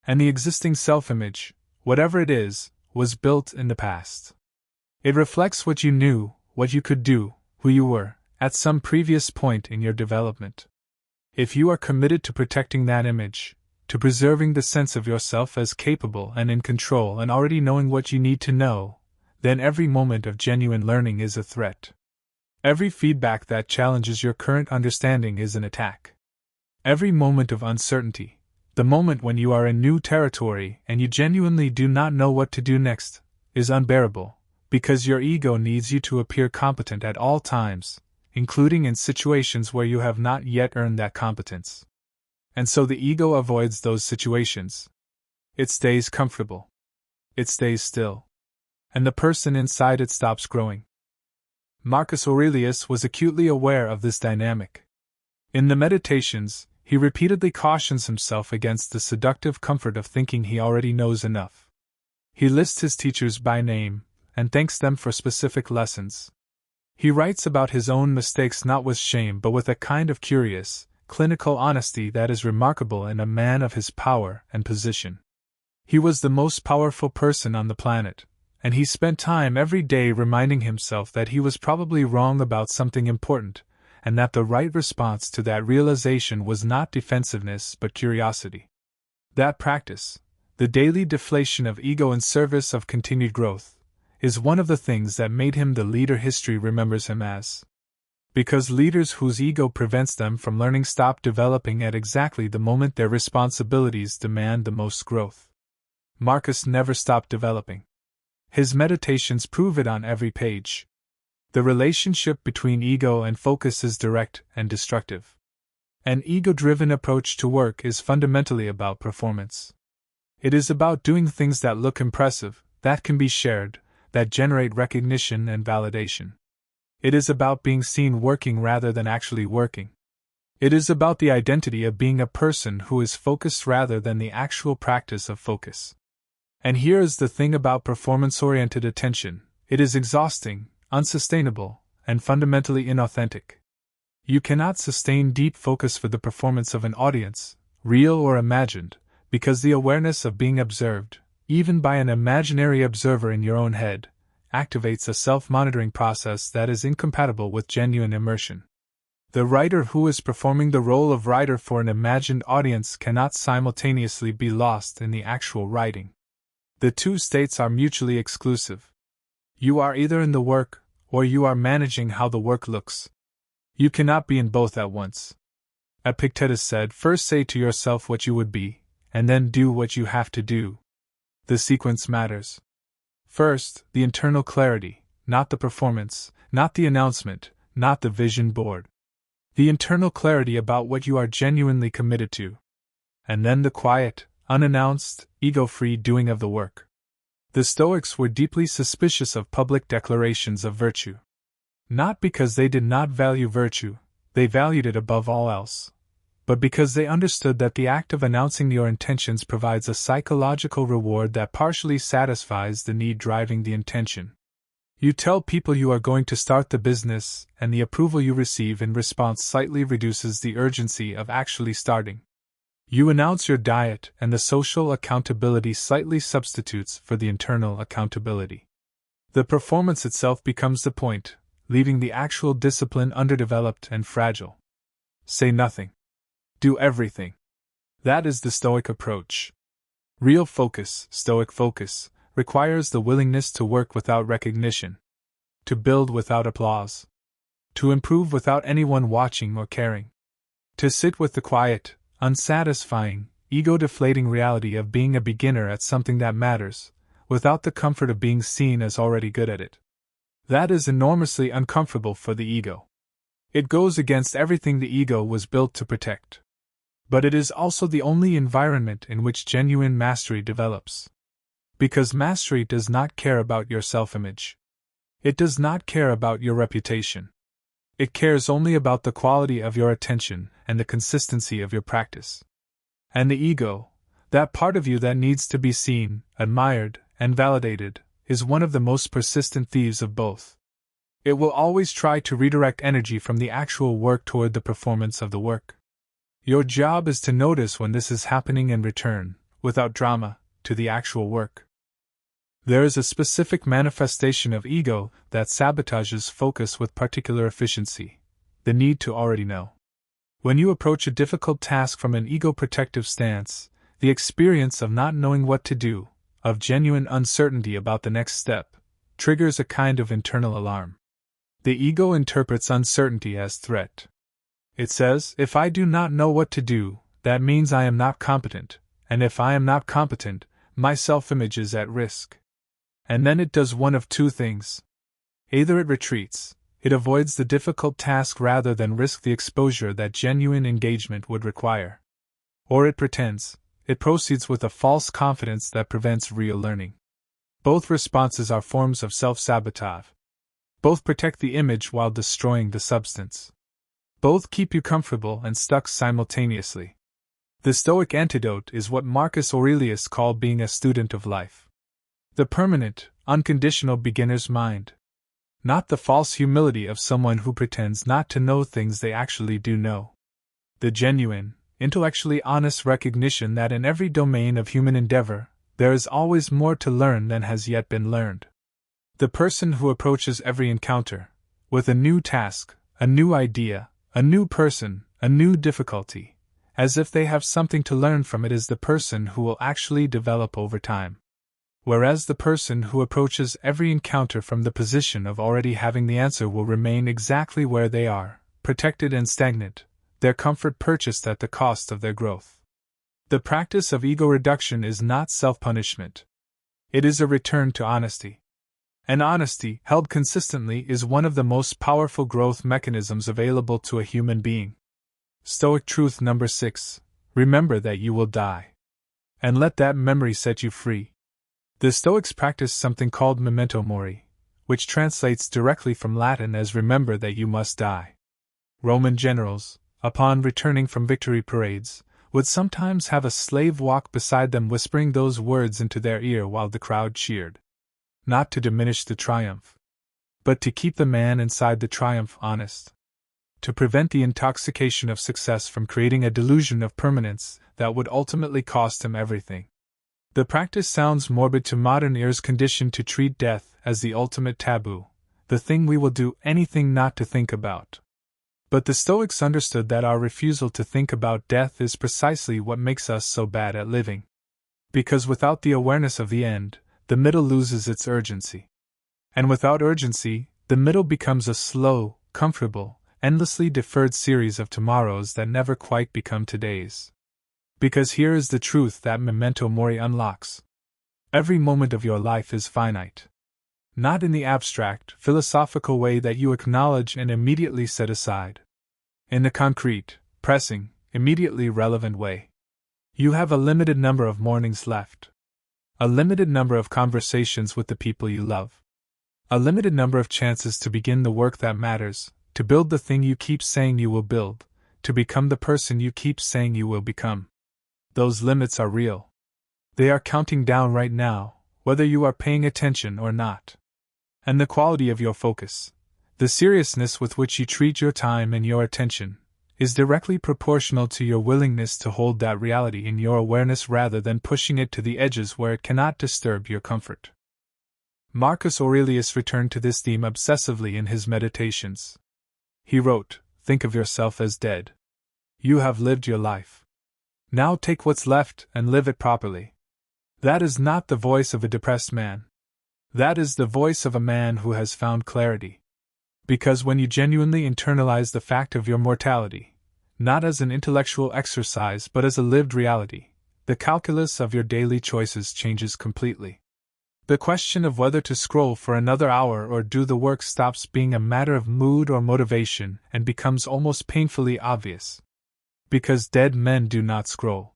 And the existing self-image, whatever it is, was built in the past. It reflects what you knew, what you could do, who you were, at some previous point in your development. If you are committed to protecting that image, to preserving the sense of yourself as capable and in control and already knowing what you need to know, then every moment of genuine learning is a threat. Every feedback that challenges your current understanding is an attack. Every moment of uncertainty, the moment when you are in new territory and you genuinely do not know what to do next, is unbearable, because your ego needs you to appear competent at all times, including in situations where you have not yet earned that competence. And so the ego avoids those situations. It stays comfortable. It stays still. And the person inside it stops growing. Marcus Aurelius was acutely aware of this dynamic. In the Meditations, he repeatedly cautions himself against the seductive comfort of thinking he already knows enough. He lists his teachers by name, and thanks them for specific lessons. He writes about his own mistakes not with shame but with a kind of curious, clinical honesty that is remarkable in a man of his power and position. He was the most powerful person on the planet, and he spent time every day reminding himself that he was probably wrong about something important, and that the right response to that realization was not defensiveness but curiosity. That practice, the daily deflation of ego in service of continued growth, is one of the things that made him the leader history remembers him as. Because leaders whose ego prevents them from learning stop developing at exactly the moment their responsibilities demand the most growth. Marcus never stopped developing. His Meditations prove it on every page. The relationship between ego and focus is direct and destructive. An ego-driven approach to work is fundamentally about performance. It is about doing things that look impressive, that can be shared, that generate recognition and validation. It is about being seen working rather than actually working. It is about the identity of being a person who is focused rather than the actual practice of focus. And here is the thing about performance-oriented attention: it is exhausting, unsustainable, and fundamentally inauthentic. You cannot sustain deep focus for the performance of an audience, real or imagined, because the awareness of being observed, even by an imaginary observer in your own head, activates a self-monitoring process that is incompatible with genuine immersion. The writer who is performing the role of writer for an imagined audience cannot simultaneously be lost in the actual writing. The two states are mutually exclusive. You are either in the work, or you are managing how the work looks. You cannot be in both at once. Epictetus said, "First say to yourself what you would be, and then do what you have to do." The sequence matters. First, the internal clarity, not the performance, not the announcement, not the vision board. The internal clarity about what you are genuinely committed to. And then the quiet, unannounced, ego-free doing of the work. The Stoics were deeply suspicious of public declarations of virtue. Not because they did not value virtue, they valued it above all else, but because they understood that the act of announcing your intentions provides a psychological reward that partially satisfies the need driving the intention. You tell people you are going to start the business, and the approval you receive in response slightly reduces the urgency of actually starting. You announce your diet, and the social accountability slightly substitutes for the internal accountability. The performance itself becomes the point, leaving the actual discipline underdeveloped and fragile. Say nothing. Do everything. That is the Stoic approach. Real focus, Stoic focus, requires the willingness to work without recognition, to build without applause, to improve without anyone watching or caring, to sit with the quiet, unsatisfying, ego-deflating reality of being a beginner at something that matters, without the comfort of being seen as already good at it. That is enormously uncomfortable for the ego. It goes against everything the ego was built to protect. But it is also the only environment in which genuine mastery develops. Because mastery does not care about your self-image. It does not care about your reputation. It cares only about the quality of your attention and the consistency of your practice. And the ego, that part of you that needs to be seen, admired, and validated, is one of the most persistent thieves of both. It will always try to redirect energy from the actual work toward the performance of the work. Your job is to notice when this is happening and return, without drama, to the actual work. There is a specific manifestation of ego that sabotages focus with particular efficiency: the need to already know. When you approach a difficult task from an ego-protective stance, the experience of not knowing what to do, of genuine uncertainty about the next step, triggers a kind of internal alarm. The ego interprets uncertainty as threat. It says, if I do not know what to do, that means I am not competent, and if I am not competent, my self-image is at risk. And then it does one of two things. Either it retreats, it avoids the difficult task rather than risk the exposure that genuine engagement would require. Or it pretends, it proceeds with a false confidence that prevents real learning. Both responses are forms of self-sabotage. Both protect the image while destroying the substance. Both keep you comfortable and stuck simultaneously. The Stoic antidote is what Marcus Aurelius called being a student of life. The permanent, unconditional beginner's mind. Not the false humility of someone who pretends not to know things they actually do know. The genuine, intellectually honest recognition that in every domain of human endeavor, there is always more to learn than has yet been learned. The person who approaches every encounter, with a new task, a new idea, a new person, a new difficulty, as if they have something to learn from it, is the person who will actually develop over time. Whereas the person who approaches every encounter from the position of already having the answer will remain exactly where they are, protected and stagnant, their comfort purchased at the cost of their growth. The practice of ego reduction is not self-punishment. It is a return to honesty. And honesty, held consistently, is one of the most powerful growth mechanisms available to a human being. Stoic truth number 6: remember that you will die. And let that memory set you free. The Stoics practiced something called memento mori, which translates directly from Latin as remember that you must die. Roman generals, upon returning from victory parades, would sometimes have a slave walk beside them whispering those words into their ear while the crowd cheered. Not to diminish the triumph, but to keep the man inside the triumph honest. to prevent the intoxication of success from creating a delusion of permanence that would ultimately cost him everything. The practice sounds morbid to modern ears conditioned to treat death as the ultimate taboo, the thing we will do anything not to think about. But the Stoics understood that our refusal to think about death is precisely what makes us so bad at living. Because without the awareness of the end, the middle loses its urgency. And without urgency, the middle becomes a slow, comfortable, endlessly deferred series of tomorrows that never quite become todays. Because here is the truth that memento mori unlocks. Every moment of your life is finite. Not in the abstract, philosophical way that you acknowledge and immediately set aside. In the concrete, pressing, immediately relevant way. You have a limited number of mornings left. A limited number of conversations with the people you love. A limited number of chances to begin the work that matters, to build the thing you keep saying you will build, to become the person you keep saying you will become. Those limits are real. They are counting down right now, whether you are paying attention or not. And the quality of your focus, the seriousness with which you treat your time and your attention, is directly proportional to your willingness to hold that reality in your awareness rather than pushing it to the edges where it cannot disturb your comfort. Marcus Aurelius returned to this theme obsessively in his Meditations. He wrote, "Think of yourself as dead. You have lived your life. Now take what's left and live it properly." That is not the voice of a depressed man. That is the voice of a man who has found clarity. Because when you genuinely internalize the fact of your mortality, not as an intellectual exercise but as a lived reality, the calculus of your daily choices changes completely. The question of whether to scroll for another hour or do the work stops being a matter of mood or motivation and becomes almost painfully obvious. Because dead men do not scroll.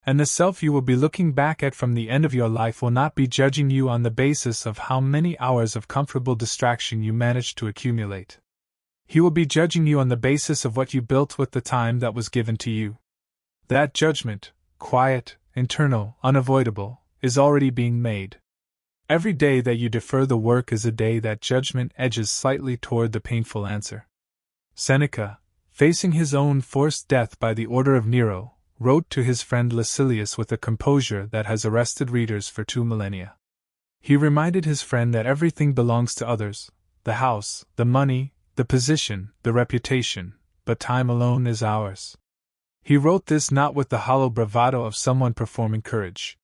And the self you will be looking back at from the end of your life will not be judging you on the basis of how many hours of comfortable distraction you managed to accumulate. He will be judging you on the basis of what you built with the time that was given to you. That judgment, quiet, internal, unavoidable, is already being made. Every day that you defer the work is a day that judgment edges slightly toward the painful answer. Seneca, facing his own forced death by the order of Nero, wrote to his friend Lucilius with a composure that has arrested readers for 2 millennia. He reminded his friend that everything belongs to others, the house, the money, the position, the reputation, but time alone is ours. He wrote this not with the hollow bravado of someone performing courage.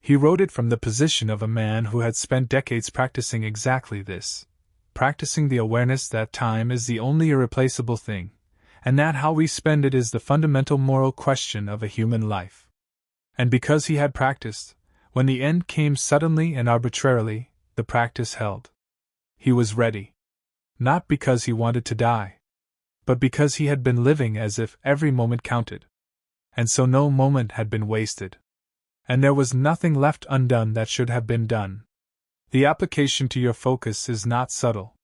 He wrote it from the position of a man who had spent decades practicing exactly this, practicing the awareness that time is the only irreplaceable thing, and that how we spend it is the fundamental moral question of a human life. And because he had practiced, when the end came suddenly and arbitrarily, the practice held. He was ready. Not because he wanted to die, but because he had been living as if every moment counted. And so no moment had been wasted. And there was nothing left undone that should have been done. The application to your focus is not subtle.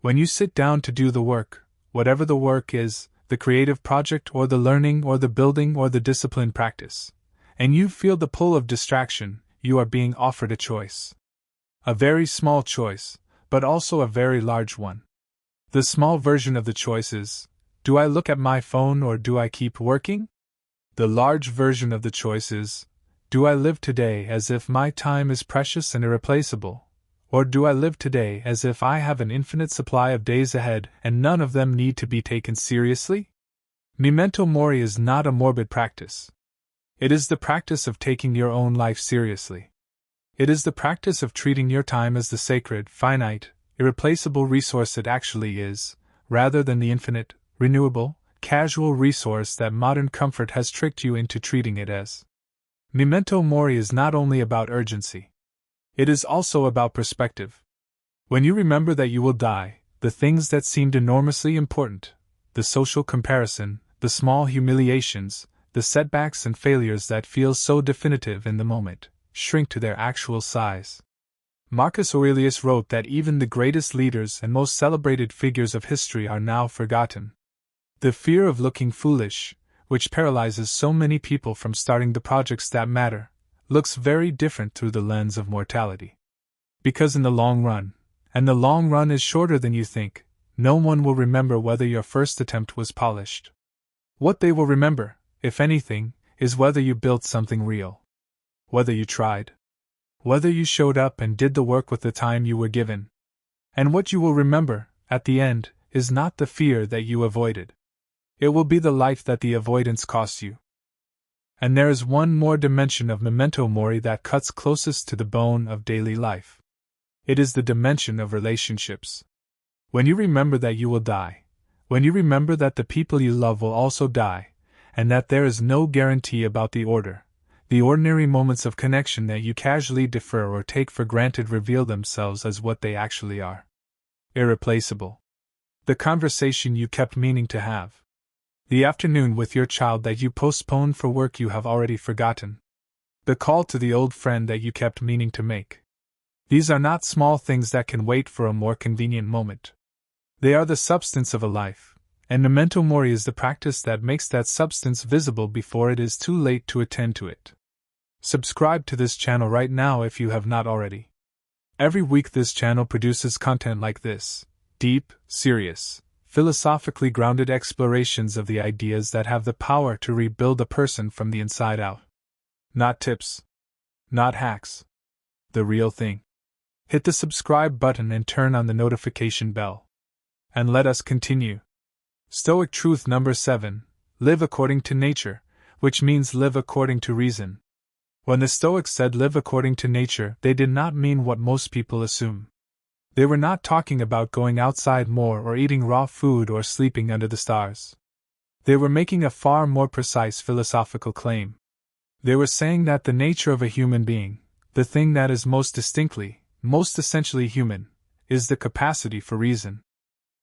When you sit down to do the work, whatever the work is, the creative project or the learning or the building or the disciplined practice, and you feel the pull of distraction, you are being offered a choice. A very small choice, but also a very large one. The small version of the choice is, do I look at my phone or do I keep working? The large version of the choice is, do I live today as if my time is precious and irreplaceable? Or do I live today as if I have an infinite supply of days ahead and none of them need to be taken seriously? Memento mori is not a morbid practice. It is the practice of taking your own life seriously. It is the practice of treating your time as the sacred, finite, irreplaceable resource it actually is, rather than the infinite, renewable, casual resource that modern comfort has tricked you into treating it as. Memento mori is not only about urgency. It is also about perspective. When you remember that you will die, the things that seemed enormously important, the social comparison, the small humiliations, the setbacks and failures that feel so definitive in the moment, shrink to their actual size. Marcus Aurelius wrote that even the greatest leaders and most celebrated figures of history are now forgotten. The fear of looking foolish, which paralyzes so many people from starting the projects that matter, looks very different through the lens of mortality. Because in the long run, and the long run is shorter than you think, no one will remember whether your first attempt was polished. What they will remember, if anything, is whether you built something real. Whether you tried. Whether you showed up and did the work with the time you were given. And what you will remember, at the end, is not the fear that you avoided. It will be the life that the avoidance cost you. And there is one more dimension of memento mori that cuts closest to the bone of daily life. It is the dimension of relationships. When you remember that you will die, when you remember that the people you love will also die, and that there is no guarantee about the ordinary moments of connection that you casually defer or take for granted reveal themselves as what they actually are. Irreplaceable. The conversation you kept meaning to have. The afternoon with your child that you postponed for work you have already forgotten. The call to the old friend that you kept meaning to make. These are not small things that can wait for a more convenient moment. They are the substance of a life, and memento mori is the practice that makes that substance visible before it is too late to attend to it. Subscribe to this channel right now if you have not already. Every week this channel produces content like this: deep, serious, philosophically grounded explorations of the ideas that have the power to rebuild a person from the inside out. Not tips. Not hacks. The real thing. Hit the subscribe button and turn on the notification bell. And let us continue. Stoic truth number 7. Live according to nature, which means live according to reason. When the Stoics said live according to nature, they did not mean what most people assume. They were not talking about going outside more or eating raw food or sleeping under the stars. They were making a far more precise philosophical claim. They were saying that the nature of a human being, the thing that is most distinctly, most essentially human, is the capacity for reason.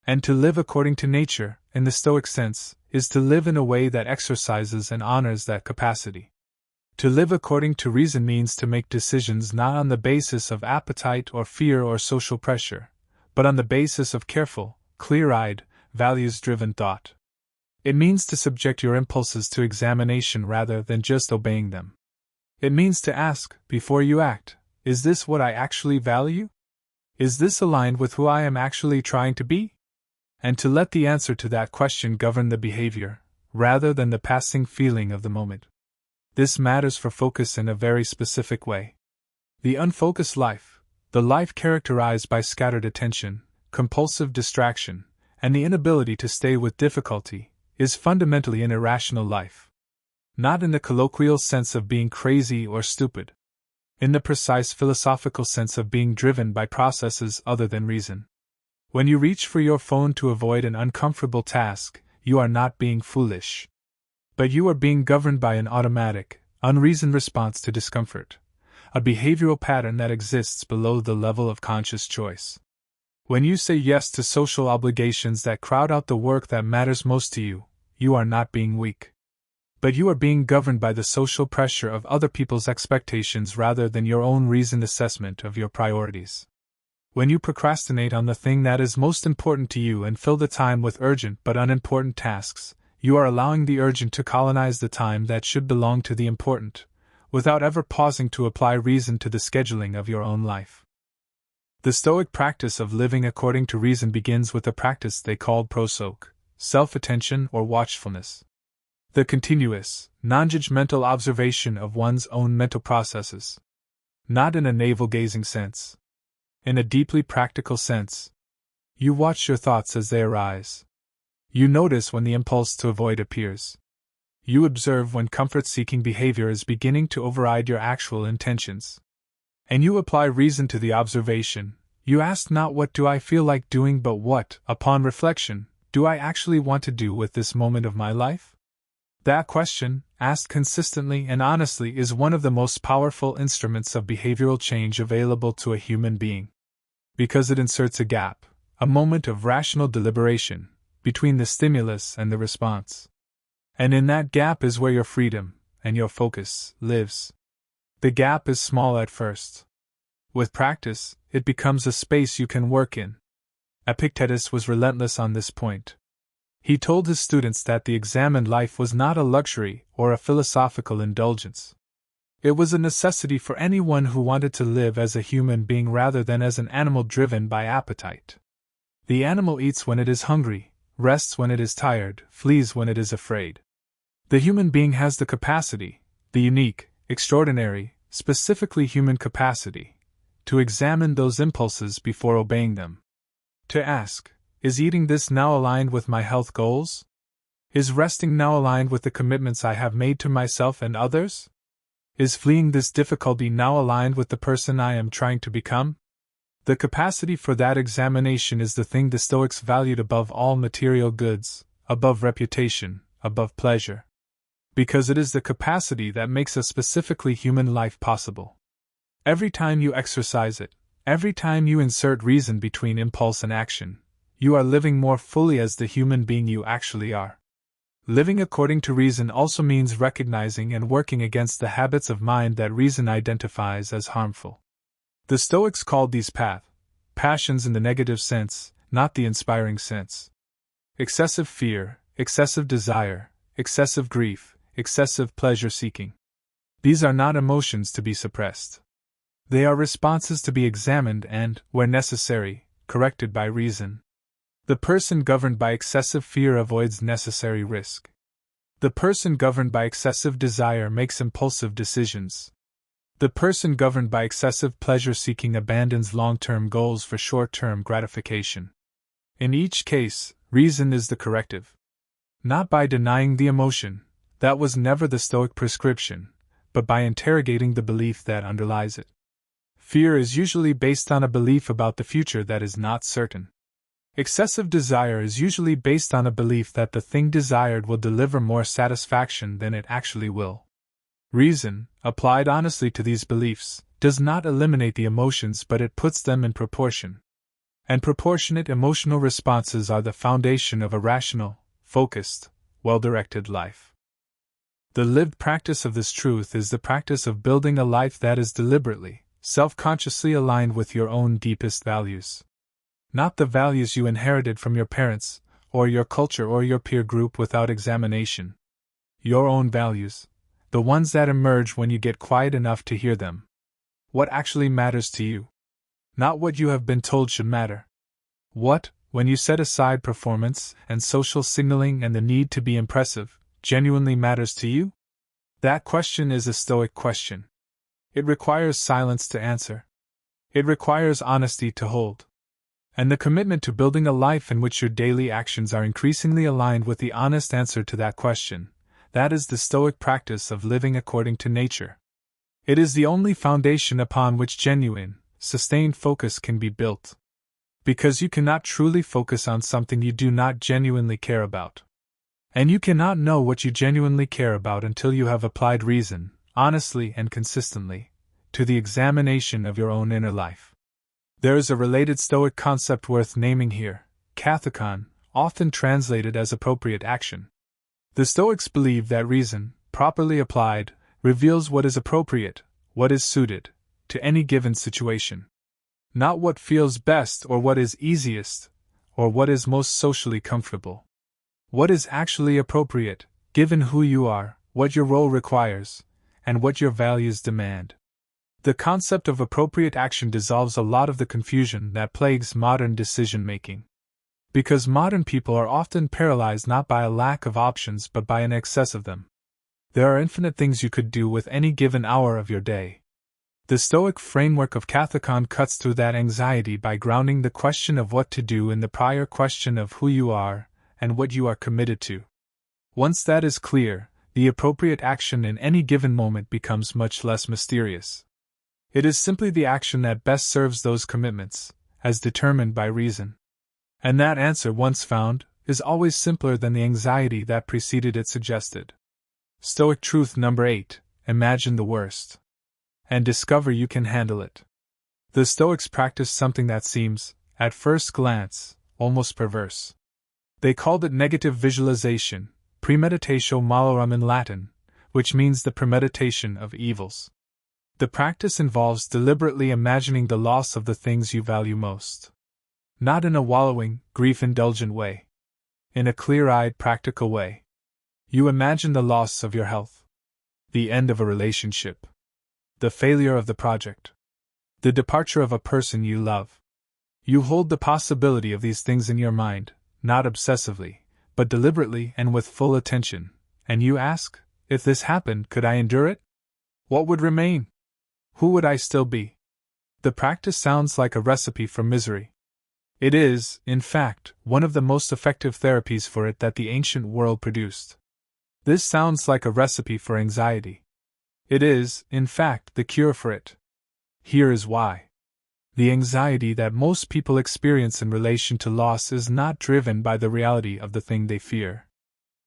And to live according to nature, in the Stoic sense, is to live in a way that exercises and honors that capacity. To live according to reason means to make decisions not on the basis of appetite or fear or social pressure, but on the basis of careful, clear-eyed, values-driven thought. It means to subject your impulses to examination rather than just obeying them. It means to ask, before you act, is this what I actually value? Is this aligned with who I am actually trying to be? And to let the answer to that question govern the behavior, rather than the passing feeling of the moment. This matters for focus in a very specific way. The unfocused life, the life characterized by scattered attention, compulsive distraction, and the inability to stay with difficulty, is fundamentally an irrational life. Not in the colloquial sense of being crazy or stupid. In the precise philosophical sense of being driven by processes other than reason. When you reach for your phone to avoid an uncomfortable task, you are not being foolish. But you are being governed by an automatic, unreasoned response to discomfort, a behavioral pattern that exists below the level of conscious choice. When you say yes to social obligations that crowd out the work that matters most to you, you are not being weak. But you are being governed by the social pressure of other people's expectations rather than your own reasoned assessment of your priorities. When you procrastinate on the thing that is most important to you and fill the time with urgent but unimportant tasks, you are allowing the urgent to colonize the time that should belong to the important, without ever pausing to apply reason to the scheduling of your own life. The Stoic practice of living according to reason begins with a practice they called prosoc, self-attention or watchfulness. The continuous, non-judgmental observation of one's own mental processes. Not in a navel-gazing sense. In a deeply practical sense. You watch your thoughts as they arise. You notice when the impulse to avoid appears. You observe when comfort-seeking behavior is beginning to override your actual intentions. And you apply reason to the observation. You ask not what do I feel like doing but what, upon reflection, do I actually want to do with this moment of my life? That question, asked consistently and honestly, is one of the most powerful instruments of behavioral change available to a human being. Because it inserts a gap, a moment of rational deliberation, between the stimulus and the response. And in that gap is where your freedom, and your focus, lives. The gap is small at first. With practice, it becomes a space you can work in. Epictetus was relentless on this point. He told his students that the examined life was not a luxury or a philosophical indulgence. It was a necessity for anyone who wanted to live as a human being rather than as an animal driven by appetite. The animal eats when it is hungry, rests when it is tired, flees when it is afraid. The human being has the capacity, the unique, extraordinary, specifically human capacity, to examine those impulses before obeying them. To ask, is eating this now aligned with my health goals? Is resting now aligned with the commitments I have made to myself and others? Is fleeing this difficulty now aligned with the person I am trying to become? The capacity for that examination is the thing the Stoics valued above all material goods, above reputation, above pleasure. Because it is the capacity that makes a specifically human life possible. Every time you exercise it, every time you insert reason between impulse and action, you are living more fully as the human being you actually are. Living according to reason also means recognizing and working against the habits of mind that reason identifies as harmful. The Stoics called these passions in the negative sense, not the inspiring sense. Excessive fear, excessive desire, excessive grief, excessive pleasure-seeking. These are not emotions to be suppressed. They are responses to be examined and, where necessary, corrected by reason. The person governed by excessive fear avoids necessary risk. The person governed by excessive desire makes impulsive decisions. The person governed by excessive pleasure-seeking abandons long-term goals for short-term gratification. In each case, reason is the corrective. Not by denying the emotion, that was never the Stoic prescription, but by interrogating the belief that underlies it. Fear is usually based on a belief about the future that is not certain. Excessive desire is usually based on a belief that the thing desired will deliver more satisfaction than it actually will. Reason, applied honestly to these beliefs, does not eliminate the emotions but it puts them in proportion. And proportionate emotional responses are the foundation of a rational, focused, well-directed life. The lived practice of this truth is the practice of building a life that is deliberately, self-consciously aligned with your own deepest values. Not the values you inherited from your parents, or your culture or your peer group without examination. Your own values, the ones that emerge when you get quiet enough to hear them. What actually matters to you. Not what you have been told should matter. What, when you set aside performance and social signaling and the need to be impressive, genuinely matters to you? That question is a Stoic question. It requires silence to answer. It requires honesty to hold. And the commitment to building a life in which your daily actions are increasingly aligned with the honest answer to that question, that is the Stoic practice of living according to nature. It is the only foundation upon which genuine, sustained focus can be built. Because you cannot truly focus on something you do not genuinely care about. And you cannot know what you genuinely care about until you have applied reason, honestly and consistently, to the examination of your own inner life. There is a related Stoic concept worth naming here, kathekon, often translated as appropriate action. The Stoics believe that reason, properly applied, reveals what is appropriate, what is suited, to any given situation. Not what feels best or what is easiest, or what is most socially comfortable. What is actually appropriate, given who you are, what your role requires, and what your values demand. The concept of appropriate action dissolves a lot of the confusion that plagues modern decision-making. Because modern people are often paralyzed not by a lack of options but by an excess of them. There are infinite things you could do with any given hour of your day. The Stoic framework of kathekon cuts through that anxiety by grounding the question of what to do in the prior question of who you are and what you are committed to. Once that is clear, the appropriate action in any given moment becomes much less mysterious. It is simply the action that best serves those commitments, as determined by reason. And that answer, once found, is always simpler than the anxiety that preceded it suggested. Stoic truth number 8, imagine the worst. And discover you can handle it. The Stoics practice something that seems, at first glance, almost perverse. They called it negative visualization, premeditatio malorum in Latin, which means the premeditation of evils. The practice involves deliberately imagining the loss of the things you value most. Not in a wallowing, grief-indulgent way. In a clear-eyed, practical way. You imagine the loss of your health. The end of a relationship. The failure of the project. The departure of a person you love. You hold the possibility of these things in your mind, not obsessively, but deliberately and with full attention, and you ask, if this happened, could I endure it? What would remain? Who would I still be? The practice sounds like a recipe for misery. It is, in fact, one of the most effective therapies for it that the ancient world produced. This sounds like a recipe for anxiety. It is, in fact, the cure for it. Here is why. The anxiety that most people experience in relation to loss is not driven by the reality of the thing they fear.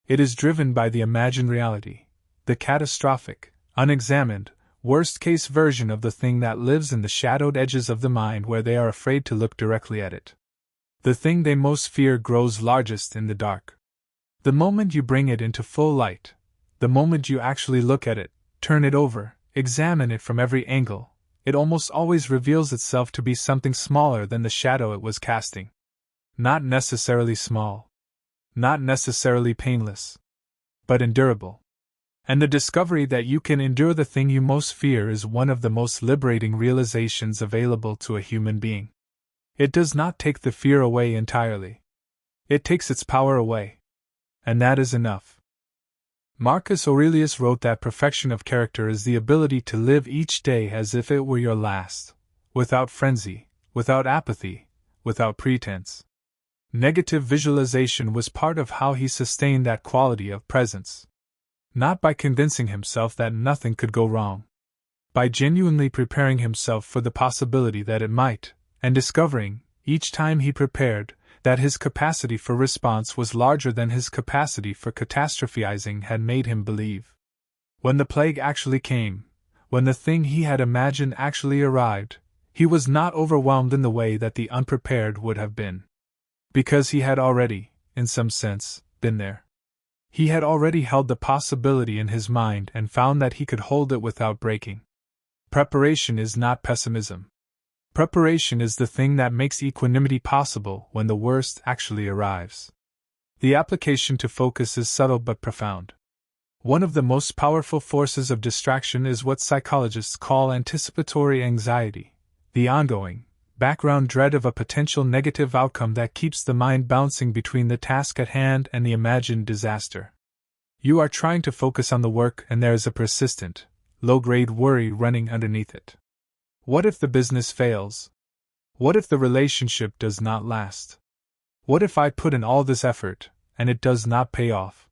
It is driven by the imagined reality, the catastrophic, unexamined, worst-case version of the thing that lives in the shadowed edges of the mind where they are afraid to look directly at it. The thing they most fear grows largest in the dark. The moment you bring it into full light, the moment you actually look at it, turn it over, examine it from every angle, it almost always reveals itself to be something smaller than the shadow it was casting. Not necessarily small. Not necessarily painless. But endurable. And the discovery that you can endure the thing you most fear is one of the most liberating realizations available to a human being. It does not take the fear away entirely. It takes its power away. And that is enough. Marcus Aurelius wrote that perfection of character is the ability to live each day as if it were your last, without frenzy, without apathy, without pretense. Negative visualization was part of how he sustained that quality of presence. Not by convincing himself that nothing could go wrong. By genuinely preparing himself for the possibility that it might, and discovering, each time he prepared, that his capacity for response was larger than his capacity for catastrophizing had made him believe. When the plague actually came, when the thing he had imagined actually arrived, he was not overwhelmed in the way that the unprepared would have been. Because he had already, in some sense, been there. He had already held the possibility in his mind and found that he could hold it without breaking. Preparation is not pessimism. Preparation is the thing that makes equanimity possible when the worst actually arrives. The application to focus is subtle but profound. One of the most powerful forces of distraction is what psychologists call anticipatory anxiety, the ongoing, background dread of a potential negative outcome that keeps the mind bouncing between the task at hand and the imagined disaster. You are trying to focus on the work and there is a persistent, low-grade worry running underneath it. What if the business fails? What if the relationship does not last? What if I put in all this effort, and it does not pay off?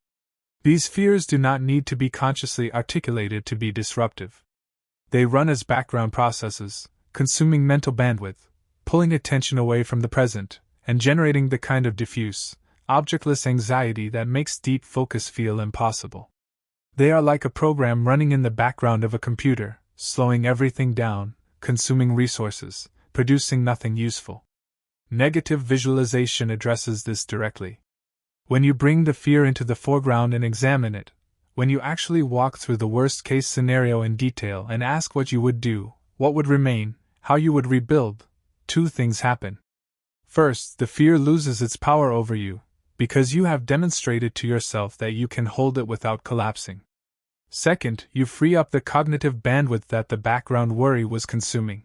These fears do not need to be consciously articulated to be disruptive. They run as background processes, consuming mental bandwidth, pulling attention away from the present, and generating the kind of diffuse, objectless anxiety that makes deep focus feel impossible. They are like a program running in the background of a computer, slowing everything down, consuming resources, producing nothing useful. Negative visualization addresses this directly. When you bring the fear into the foreground and examine it, when you actually walk through the worst-case scenario in detail and ask what you would do, what would remain, how you would rebuild, two things happen. First, the fear loses its power over you, because you have demonstrated to yourself that you can hold it without collapsing. Second, you free up the cognitive bandwidth that the background worry was consuming.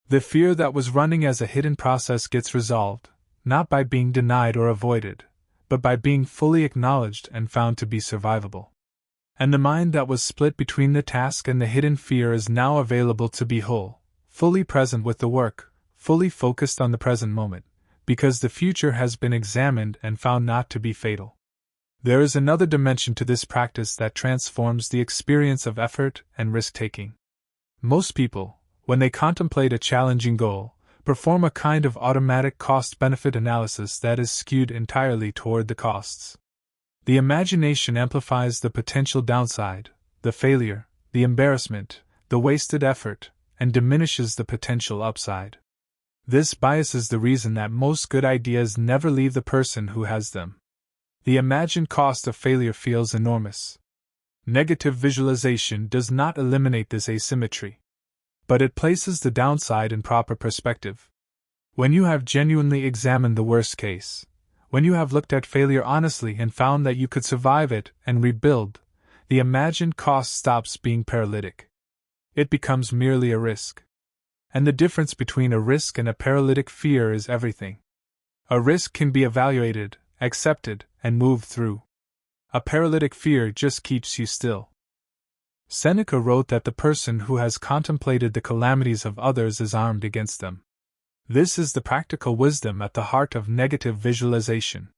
The fear that was running as a hidden process gets resolved, not by being denied or avoided, but by being fully acknowledged and found to be survivable. And the mind that was split between the task and the hidden fear is now available to be whole, fully present with the work, fully focused on the present moment, because the future has been examined and found not to be fatal. There is another dimension to this practice that transforms the experience of effort and risk-taking. Most people, when they contemplate a challenging goal, perform a kind of automatic cost-benefit analysis that is skewed entirely toward the costs. The imagination amplifies the potential downside, the failure, the embarrassment, the wasted effort, and diminishes the potential upside. This bias is the reason that most good ideas never leave the person who has them. The imagined cost of failure feels enormous. Negative visualization does not eliminate this asymmetry, but it places the downside in proper perspective. When you have genuinely examined the worst case, when you have looked at failure honestly and found that you could survive it and rebuild, the imagined cost stops being paralytic. It becomes merely a risk. And the difference between a risk and a paralytic fear is everything. A risk can be evaluated, accepted, and moved through. A paralytic fear just keeps you still. Seneca wrote that the person who has contemplated the calamities of others is armed against them. This is the practical wisdom at the heart of negative visualization.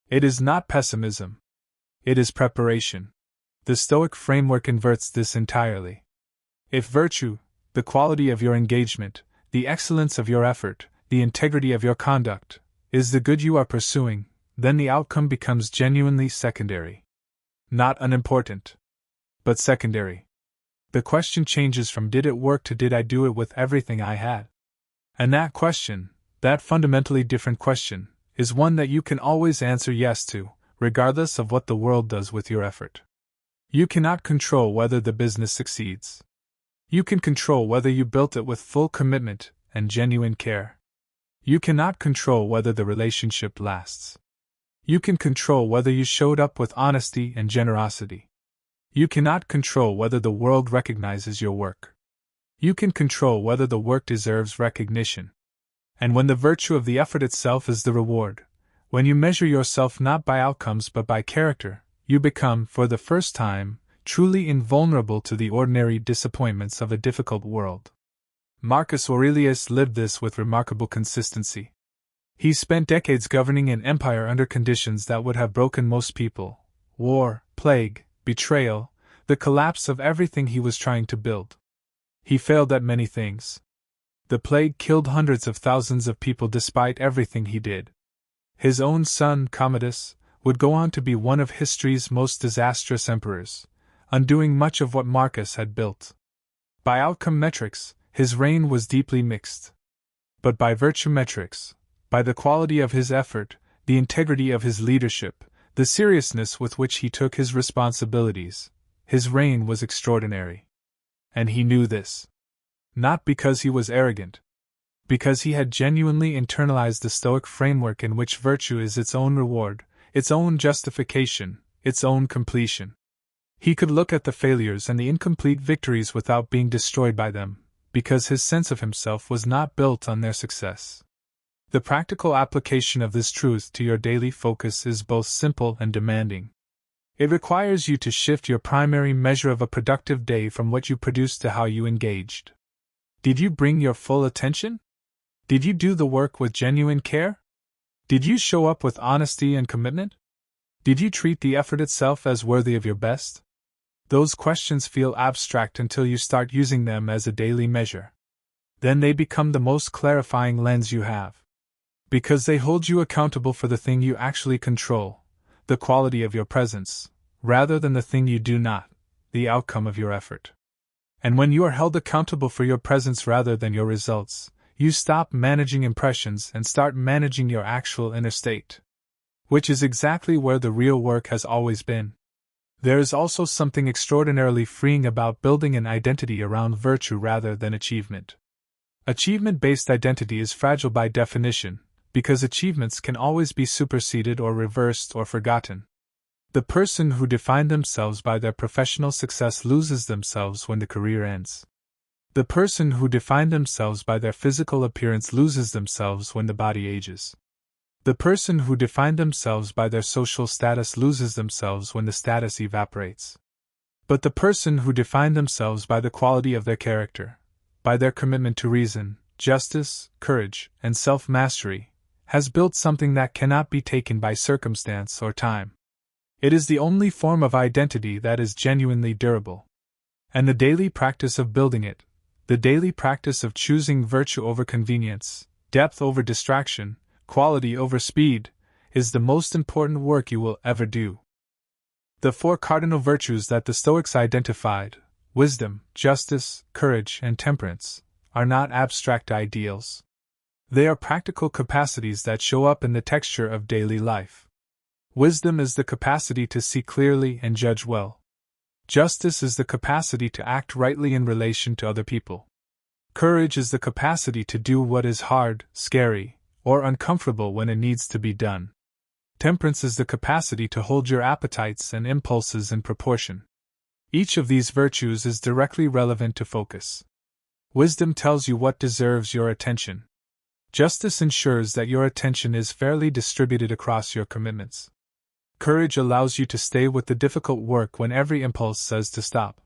It is not pessimism. It is preparation. The Stoic framework inverts this entirely. If virtue, the quality of your engagement, the excellence of your effort, the integrity of your conduct, is the good you are pursuing, then the outcome becomes genuinely secondary. Not unimportant, but secondary. The question changes from did it work to did I do it with everything I had? And that question, that fundamentally different question, is one that you can always answer yes to, regardless of what the world does with your effort. You cannot control whether the business succeeds. You can control whether you built it with full commitment and genuine care. You cannot control whether the relationship lasts. You can control whether you showed up with honesty and generosity. You cannot control whether the world recognizes your work. You can control whether the work deserves recognition. And when the virtue of the effort itself is the reward, when you measure yourself not by outcomes but by character, you become, for the first time, truly invulnerable to the ordinary disappointments of a difficult world. Marcus Aurelius lived this with remarkable consistency. He spent decades governing an empire under conditions that would have broken most people: war, plague, betrayal, the collapse of everything he was trying to build. He failed at many things. The plague killed hundreds of thousands of people despite everything he did. His own son, Commodus, would go on to be one of history's most disastrous emperors, undoing much of what Marcus had built. By outcome metrics, his reign was deeply mixed. But by virtue metrics, by the quality of his effort, the integrity of his leadership, the seriousness with which he took his responsibilities, his reign was extraordinary. And he knew this. Not because he was arrogant. Because he had genuinely internalized the Stoic framework in which virtue is its own reward, its own justification, its own completion. He could look at the failures and the incomplete victories without being destroyed by them, because his sense of himself was not built on their success. The practical application of this truth to your daily focus is both simple and demanding. It requires you to shift your primary measure of a productive day from what you produced to how you engaged. Did you bring your full attention? Did you do the work with genuine care? Did you show up with honesty and commitment? Did you treat the effort itself as worthy of your best? Those questions feel abstract until you start using them as a daily measure. Then they become the most clarifying lens you have. Because they hold you accountable for the thing you actually control, the quality of your presence, rather than the thing you do not, the outcome of your effort. And when you are held accountable for your presence rather than your results, you stop managing impressions and start managing your actual inner state. Which is exactly where the real work has always been. There is also something extraordinarily freeing about building an identity around virtue rather than achievement. Achievement-based identity is fragile by definition, because achievements can always be superseded or reversed or forgotten. The person who defined themselves by their professional success loses themselves when the career ends. The person who defined themselves by their physical appearance loses themselves when the body ages. The person who defined themselves by their social status loses themselves when the status evaporates. But the person who defined themselves by the quality of their character, by their commitment to reason, justice, courage, and self-mastery, has built something that cannot be taken by circumstance or time. It is the only form of identity that is genuinely durable. And the daily practice of building it, the daily practice of choosing virtue over convenience, depth over distraction, quality over speed, is the most important work you will ever do. The four cardinal virtues that the Stoics identified, wisdom, justice, courage, and temperance, are not abstract ideals. They are practical capacities that show up in the texture of daily life. Wisdom is the capacity to see clearly and judge well. Justice is the capacity to act rightly in relation to other people. Courage is the capacity to do what is hard, scary, or uncomfortable when it needs to be done. Temperance is the capacity to hold your appetites and impulses in proportion. Each of these virtues is directly relevant to focus. Wisdom tells you what deserves your attention. Justice ensures that your attention is fairly distributed across your commitments. Courage allows you to stay with the difficult work when every impulse says to stop.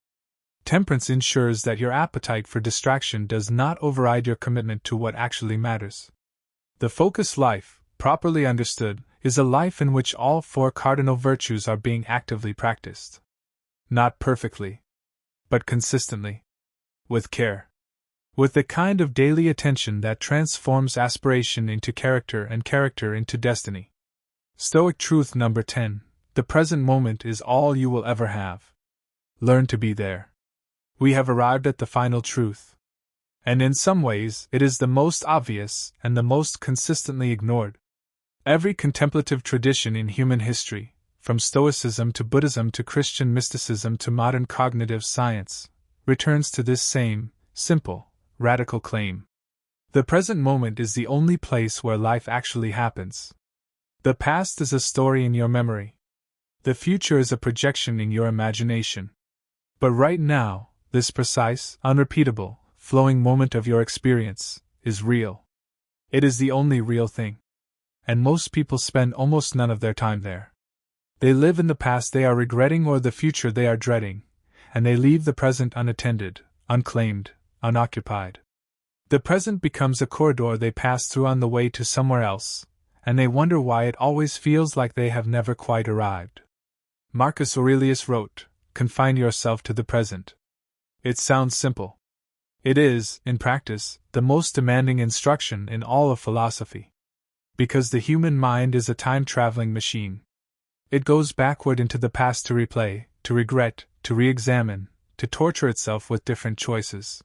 Temperance ensures that your appetite for distraction does not override your commitment to what actually matters. The focused life, properly understood, is a life in which all four cardinal virtues are being actively practiced. Not perfectly, but consistently. With care. With the kind of daily attention that transforms aspiration into character and character into destiny. Stoic truth number 10. The present moment is all you will ever have. Learn to be there. We have arrived at the final truth. And in some ways, it is the most obvious and the most consistently ignored. Every contemplative tradition in human history, from Stoicism to Buddhism to Christian mysticism to modern cognitive science, returns to this same, simple, radical claim. The present moment is the only place where life actually happens. The past is a story in your memory. The future is a projection in your imagination. But right now, this precise, unrepeatable, flowing moment of your experience is real. It is the only real thing. And most people spend almost none of their time there. They live in the past they are regretting or the future they are dreading, and they leave the present unattended, unclaimed, unoccupied. The present becomes a corridor they pass through on the way to somewhere else, and they wonder why it always feels like they have never quite arrived. Marcus Aurelius wrote, "Confine yourself to the present." It sounds simple. It is, in practice, the most demanding instruction in all of philosophy. Because the human mind is a time-traveling machine. It goes backward into the past to replay, to regret, to re-examine, to torture itself with different choices.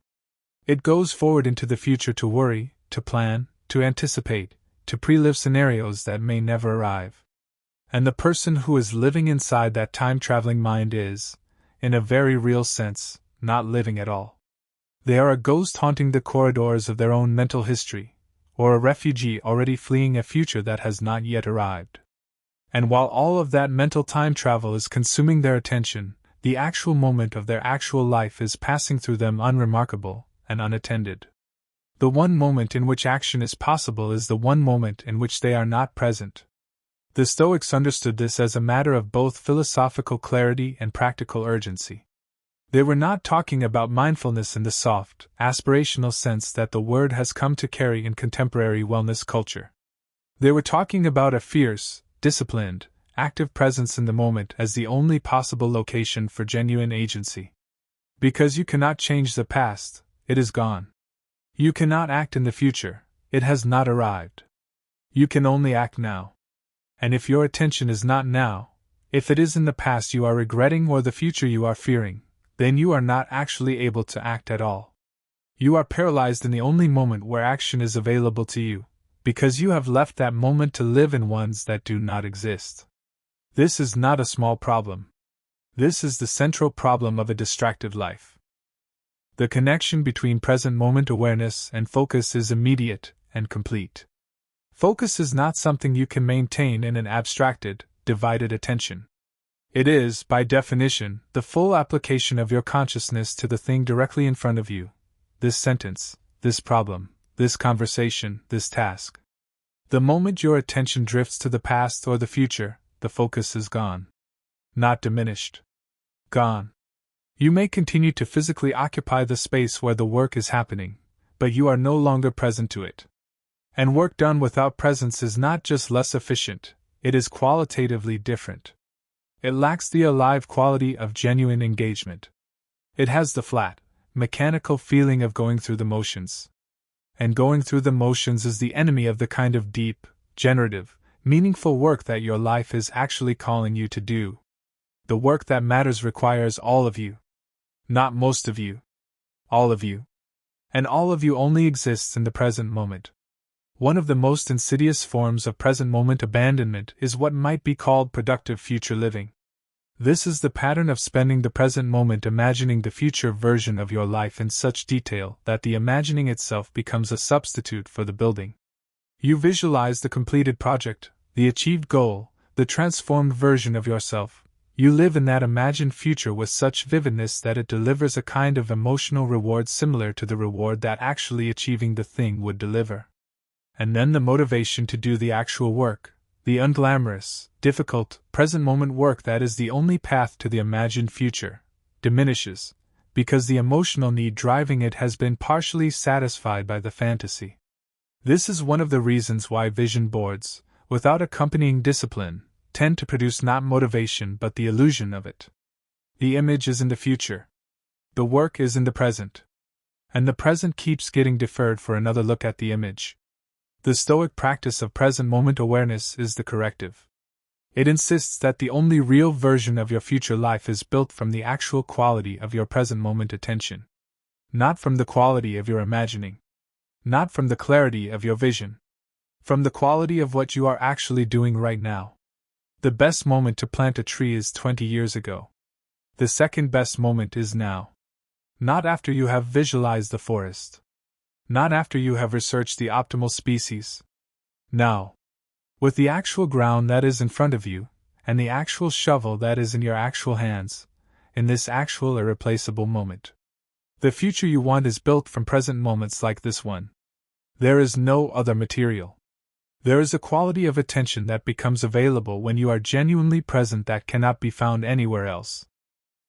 It goes forward into the future to worry, to plan, to anticipate, to pre-live scenarios that may never arrive. And the person who is living inside that time-traveling mind is, in a very real sense, not living at all. They are a ghost haunting the corridors of their own mental history, or a refugee already fleeing a future that has not yet arrived. And while all of that mental time travel is consuming their attention, the actual moment of their actual life is passing through them unremarkable and unattended. The one moment in which action is possible is the one moment in which they are not present. The Stoics understood this as a matter of both philosophical clarity and practical urgency. They were not talking about mindfulness in the soft, aspirational sense that the word has come to carry in contemporary wellness culture. They were talking about a fierce, disciplined, active presence in the moment as the only possible location for genuine agency. Because you cannot change the past, it is gone. You cannot act in the future, it has not arrived. You can only act now. And if your attention is not now, if it is in the past you are regretting or the future you are fearing, then you are not actually able to act at all. You are paralyzed in the only moment where action is available to you, because you have left that moment to live in ones that do not exist. This is not a small problem. This is the central problem of a distracted life. The connection between present moment awareness and focus is immediate and complete. Focus is not something you can maintain in an abstracted, divided attention. It is, by definition, the full application of your consciousness to the thing directly in front of you. This sentence, this problem, this conversation, this task. The moment your attention drifts to the past or the future, the focus is gone. Not diminished. Gone. You may continue to physically occupy the space where the work is happening, but you are no longer present to it. And work done without presence is not just less efficient, it is qualitatively different. It lacks the alive quality of genuine engagement. It has the flat, mechanical feeling of going through the motions. And going through the motions is the enemy of the kind of deep, generative, meaningful work that your life is actually calling you to do. The work that matters requires all of you. Not most of you. All of you. And all of you only exists in the present moment. One of the most insidious forms of present moment abandonment is what might be called productive future living. This is the pattern of spending the present moment imagining the future version of your life in such detail that the imagining itself becomes a substitute for the building. You visualize the completed project, the achieved goal, the transformed version of yourself, You live in that imagined future with such vividness that it delivers a kind of emotional reward similar to the reward that actually achieving the thing would deliver. And then the motivation to do the actual work, the unglamorous, difficult, present moment work that is the only path to the imagined future, diminishes, because the emotional need driving it has been partially satisfied by the fantasy. This is one of the reasons why vision boards, without accompanying discipline, tend to produce not motivation but the illusion of it. The image is in the future. The work is in the present. And the present keeps getting deferred for another look at the image. The Stoic practice of present moment awareness is the corrective. It insists that the only real version of your future life is built from the actual quality of your present moment attention. Not from the quality of your imagining. Not from the clarity of your vision. From the quality of what you are actually doing right now. The best moment to plant a tree is 20 years ago. The second best moment is now. Not after you have visualized the forest. Not after you have researched the optimal species. Now. With the actual ground that is in front of you, and the actual shovel that is in your actual hands, in this actual irreplaceable moment. The future you want is built from present moments like this one. There is no other material. There is a quality of attention that becomes available when you are genuinely present that cannot be found anywhere else.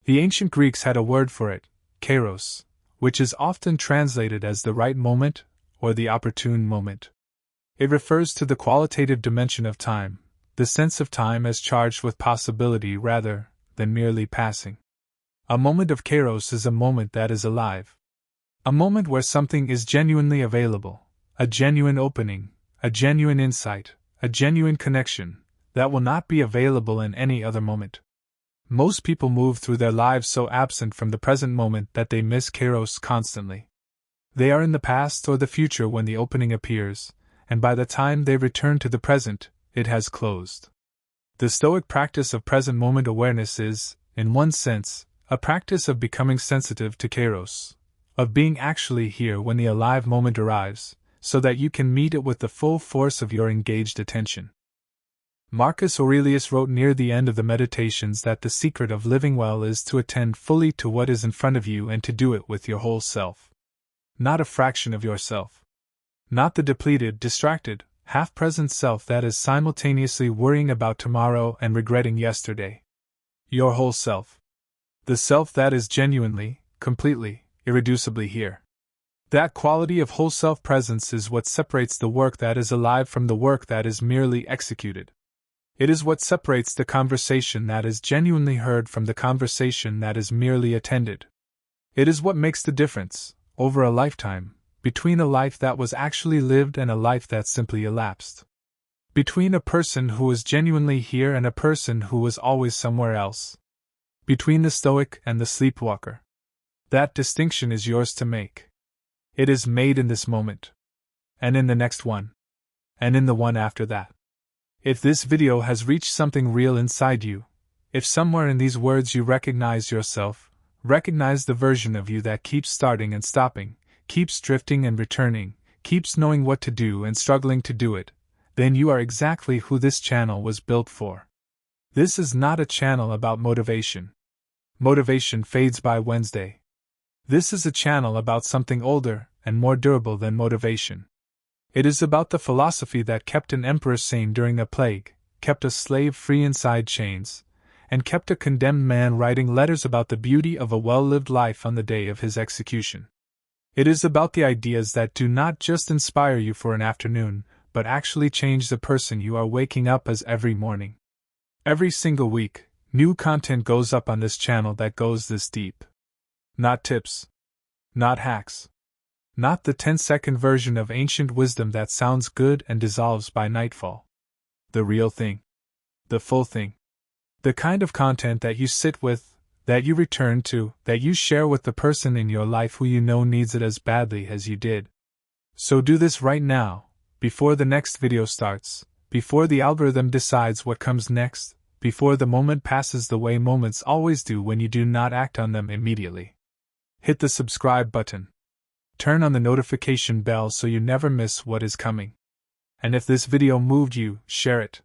The ancient Greeks had a word for it, kairos, which is often translated as the right moment or the opportune moment. It refers to the qualitative dimension of time, the sense of time as charged with possibility rather than merely passing. A moment of kairos is a moment that is alive. A moment where something is genuinely available, a genuine opening, a genuine insight, a genuine connection, that will not be available in any other moment. Most people move through their lives so absent from the present moment that they miss kairos constantly. They are in the past or the future when the opening appears, and by the time they return to the present, it has closed. The Stoic practice of present moment awareness is, in one sense, a practice of becoming sensitive to kairos, of being actually here when the alive moment arrives, so that you can meet it with the full force of your engaged attention. Marcus Aurelius wrote near the end of the Meditations that the secret of living well is to attend fully to what is in front of you and to do it with your whole self. Not a fraction of yourself. Not the depleted, distracted, half-present self that is simultaneously worrying about tomorrow and regretting yesterday. Your whole self. The self that is genuinely, completely, irreducibly here. That quality of whole self-presence is what separates the work that is alive from the work that is merely executed. It is what separates the conversation that is genuinely heard from the conversation that is merely attended. It is what makes the difference, over a lifetime, between a life that was actually lived and a life that simply elapsed. Between a person who was genuinely here and a person who was always somewhere else. Between the Stoic and the sleepwalker. That distinction is yours to make. It is made in this moment. And in the next one. And in the one after that. If this video has reached something real inside you, if somewhere in these words you recognize yourself, recognize the version of you that keeps starting and stopping, keeps drifting and returning, keeps knowing what to do and struggling to do it, then you are exactly who this channel was built for. This is not a channel about motivation. Motivation fades by Wednesday. This is a channel about something older and more durable than motivation. It is about the philosophy that kept an emperor sane during a plague, kept a slave free inside chains, and kept a condemned man writing letters about the beauty of a well-lived life on the day of his execution. It is about the ideas that do not just inspire you for an afternoon, but actually change the person you are waking up as every morning. Every single week, new content goes up on this channel that goes this deep. Not tips. Not hacks. Not the 10-second version of ancient wisdom that sounds good and dissolves by nightfall. The real thing. The full thing. The kind of content that you sit with, that you return to, that you share with the person in your life who you know needs it as badly as you did. So do this right now, before the next video starts, before the algorithm decides what comes next, before the moment passes the way moments always do when you do not act on them immediately. Hit the subscribe button. Turn on the notification bell so you never miss what is coming. And if this video moved you, share it.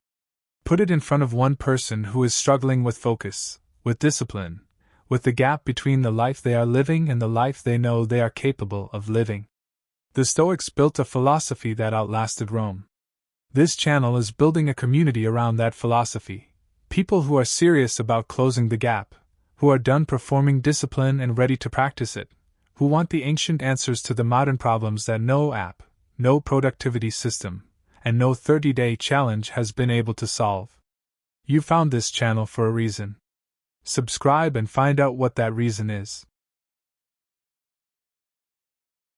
Put it in front of one person who is struggling with focus, with discipline, with the gap between the life they are living and the life they know they are capable of living. The Stoics built a philosophy that outlasted Rome. This channel is building a community around that philosophy, people who are serious about closing the gap, who are done performing discipline and ready to practice it, who want the ancient answers to the modern problems that no app, no productivity system, and no 30-day challenge has been able to solve. You found this channel for a reason. Subscribe and find out what that reason is.